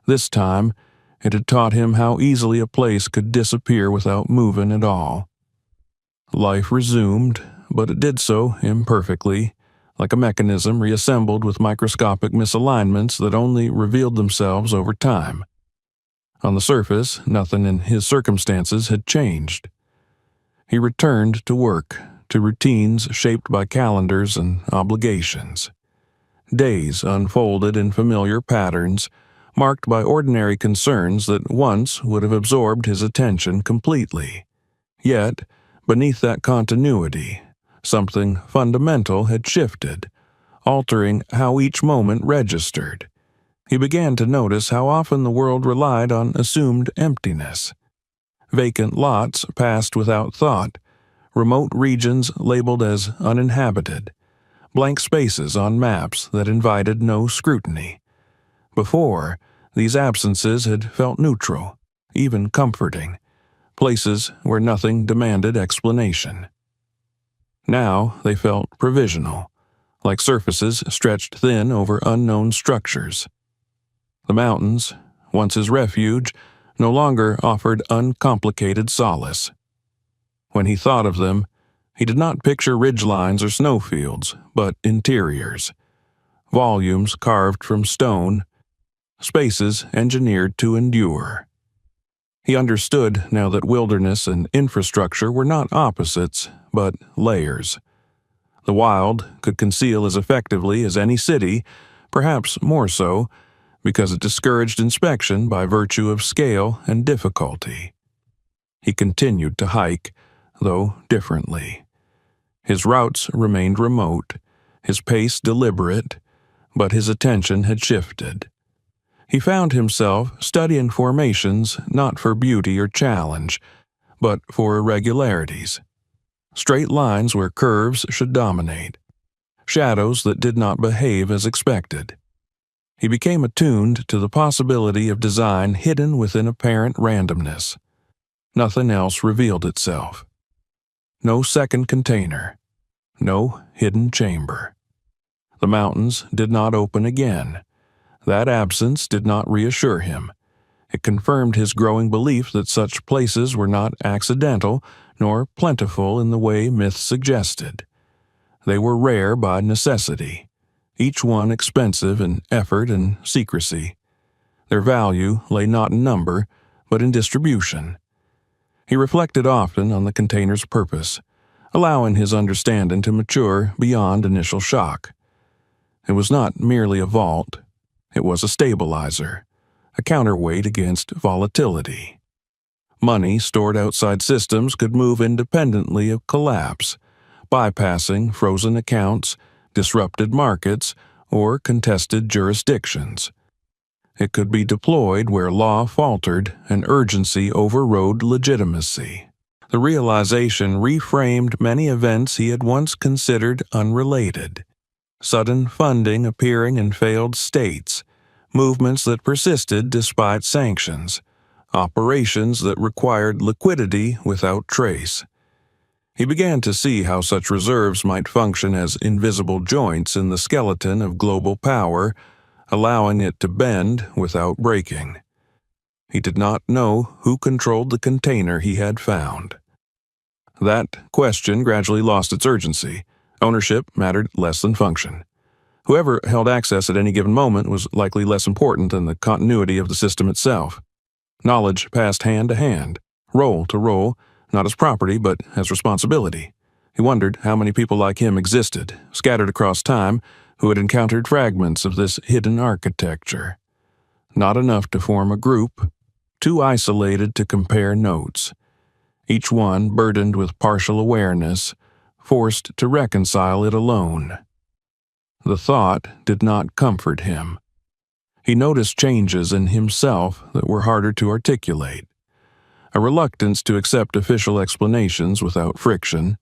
This time, it had taught him how easily a place could disappear without moving at all. Life resumed, but it did so imperfectly, like a mechanism reassembled with microscopic misalignments that only revealed themselves over time. On the surface, nothing in his circumstances had changed. He returned to work, to routines shaped by calendars and obligations. Days unfolded in familiar patterns, marked by ordinary concerns that once would have absorbed his attention completely. Yet, beneath that continuity, something fundamental had shifted, altering how each moment registered. He began to notice how often the world relied on assumed emptiness. Vacant lots passed without thought, remote regions labeled as uninhabited, blank spaces on maps that invited no scrutiny. Before, these absences had felt neutral, even comforting, places where nothing demanded explanation. Now they felt provisional, like surfaces stretched thin over unknown structures. The mountains, once his refuge, no longer offered uncomplicated solace. When he thought of them, he did not picture ridgelines or snowfields, but interiors, volumes carved from stone, spaces engineered to endure. He understood now that wilderness and infrastructure were not opposites, but layers. The wild could conceal as effectively as any city, perhaps more so, because it discouraged inspection by virtue of scale and difficulty. He continued to hike, though differently. His routes remained remote, his pace deliberate, but his attention had shifted. He found himself studying formations not for beauty or challenge, but for irregularities. Straight lines where curves should dominate, shadows that did not behave as expected. He became attuned to the possibility of design hidden within apparent randomness. Nothing else revealed itself. No second container. No hidden chamber. The mountains did not open again. That absence did not reassure him. It confirmed his growing belief that such places were not accidental nor plentiful in the way myth suggested. They were rare by necessity, each one expensive in effort and secrecy. Their value lay not in number, but in distribution. He reflected often on the container's purpose, allowing his understanding to mature beyond initial shock. It was not merely a vault. It was a stabilizer, a counterweight against volatility. Money stored outside systems could move independently of collapse, bypassing frozen accounts, disrupted markets, or contested jurisdictions. It could be deployed where law faltered and urgency overrode legitimacy. The realization reframed many events he had once considered unrelated. Sudden funding appearing in failed states, movements that persisted despite sanctions, operations that required liquidity without trace. He began to see how such reserves might function as invisible joints in the skeleton of global power, allowing it to bend without breaking. He did not know who controlled the container he had found. That question gradually lost its urgency. Ownership mattered less than function. Whoever held access at any given moment was likely less important than the continuity of the system itself. Knowledge passed hand to hand, role to role, not as property but as responsibility. He wondered how many people like him existed, scattered across time, who had encountered fragments of this hidden architecture. Not enough to form a group, too isolated to compare notes. Each one burdened with partial awareness, forced to reconcile it alone. The thought did not comfort him. He noticed changes in himself that were harder to articulate. A reluctance to accept official explanations without friction,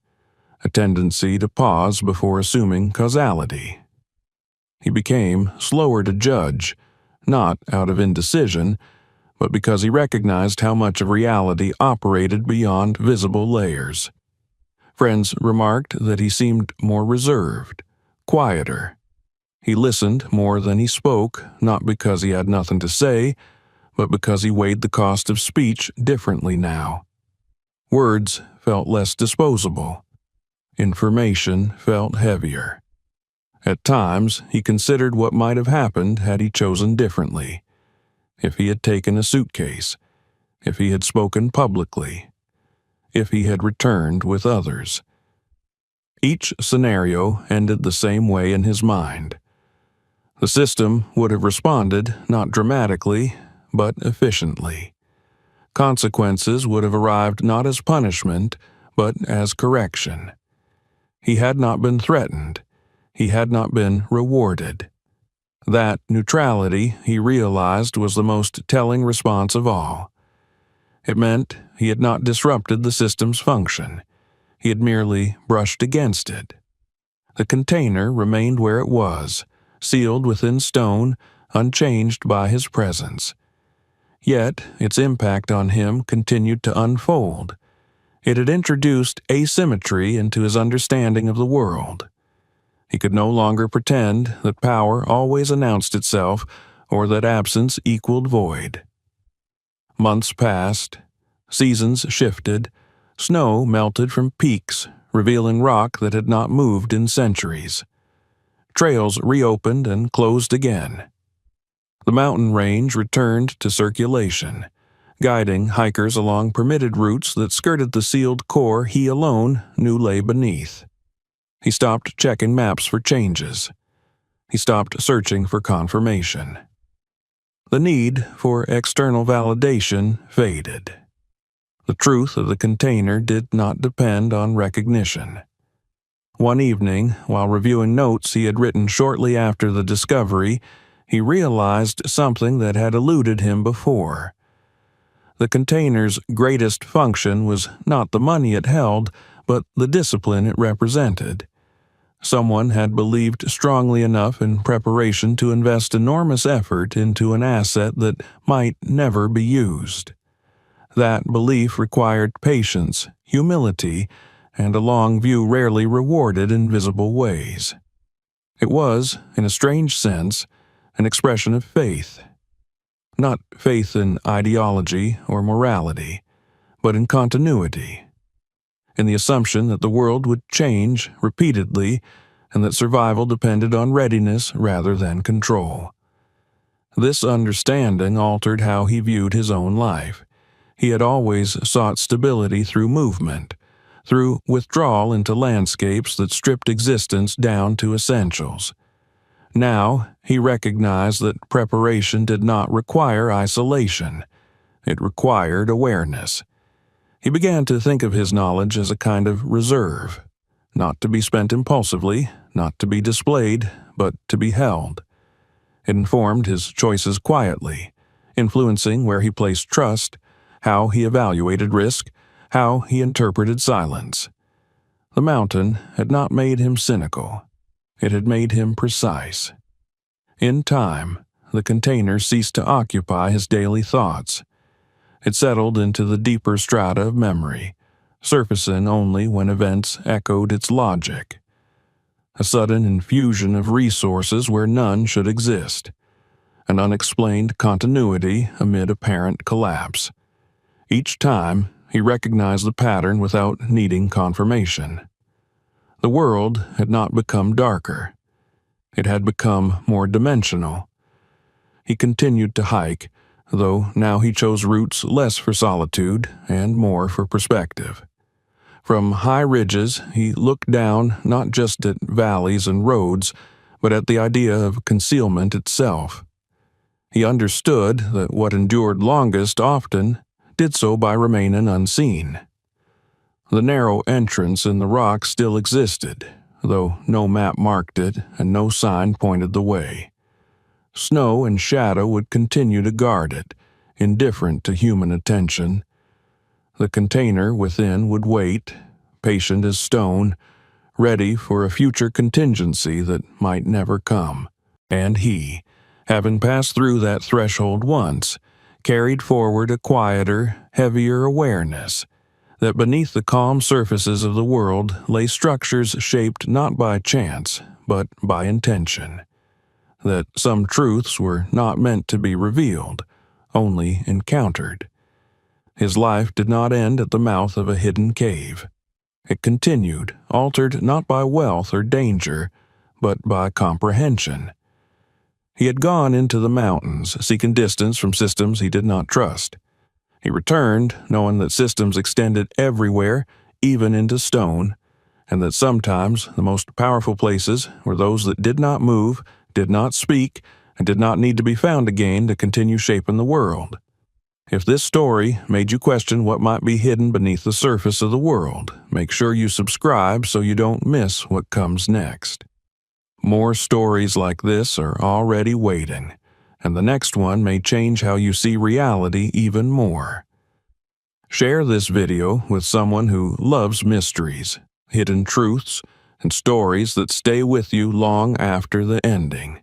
a tendency to pause before assuming causality. He became slower to judge, not out of indecision, but because he recognized how much of reality operated beyond visible layers. Friends remarked that he seemed more reserved, quieter. He listened more than he spoke, not because he had nothing to say, but because he weighed the cost of speech differently now. Words felt less disposable. Information felt heavier. At times, he considered what might have happened had he chosen differently. if he had taken a suitcase, if he had spoken publicly, if he had returned with others. Each scenario ended the same way in his mind. The system would have responded not dramatically, but efficiently. Consequences would have arrived not as punishment, but as correction. He had not been threatened. He had not been rewarded. That neutrality, he realized, was the most telling response of all. It meant he had not disrupted the system's function. He had merely brushed against it. The container remained where it was, sealed within stone, unchanged by his presence. Yet its impact on him continued to unfold. It had introduced asymmetry into his understanding of the world. He could no longer pretend that power always announced itself or that absence equaled void. Months passed, seasons shifted, snow melted from peaks, revealing rock that had not moved in centuries. Trails reopened and closed again. The mountain range returned to circulation, guiding hikers along permitted routes that skirted the sealed core he alone knew lay beneath. He stopped checking maps for changes. He stopped searching for confirmation. The need for external validation faded. The truth of the container did not depend on recognition. One evening, while reviewing notes he had written shortly after the discovery, he realized something that had eluded him before. The container's greatest function was not the money it held, but the discipline it represented. Someone had believed strongly enough in preparation to invest enormous effort into an asset that might never be used. That belief required patience, humility, and a long view rarely rewarded in visible ways. It was, in a strange sense, an expression of faith. Not faith in ideology or morality, but in continuity, in the assumption that the world would change repeatedly and that survival depended on readiness rather than control. This understanding altered how he viewed his own life. He had always sought stability through movement, through withdrawal into landscapes that stripped existence down to essentials. Now, he recognized that preparation did not require isolation. It required awareness. He began to think of his knowledge as a kind of reserve, not to be spent impulsively, not to be displayed, but to be held. It informed his choices quietly, influencing where he placed trust, how he evaluated risk, how he interpreted silence. The mountain had not made him cynical. It had made him precise. In time, the container ceased to occupy his daily thoughts. It settled into the deeper strata of memory, surfacing only when events echoed its logic. A sudden infusion of resources where none should exist. An unexplained continuity amid apparent collapse. Each time, he recognized the pattern without needing confirmation. The world had not become darker. It had become more dimensional. He continued to hike, though now he chose routes less for solitude and more for perspective. From high ridges, he looked down not just at valleys and roads, but at the idea of concealment itself. He understood that what endured longest often did so by remaining unseen. The narrow entrance in the rock still existed, though no map marked it and no sign pointed the way. Snow and shadow would continue to guard it, indifferent to human attention. The container within would wait, patient as stone, ready for a future contingency that might never come. And he, having passed through that threshold once, carried forward a quieter, heavier awareness that beneath the calm surfaces of the world lay structures shaped not by chance, but by intention. That some truths were not meant to be revealed, only encountered. His life did not end at the mouth of a hidden cave. It continued, altered not by wealth or danger, but by comprehension. He had gone into the mountains, seeking distance from systems he did not trust. He returned, knowing that systems extended everywhere, even into stone, and that sometimes the most powerful places were those that did not move, did not speak, and did not need to be found again to continue shaping the world. If this story made you question what might be hidden beneath the surface of the world, make sure you subscribe so you don't miss what comes next. More stories like this are already waiting, and the next one may change how you see reality even more. Share this video with someone who loves mysteries, hidden truths, and stories that stay with you long after the ending.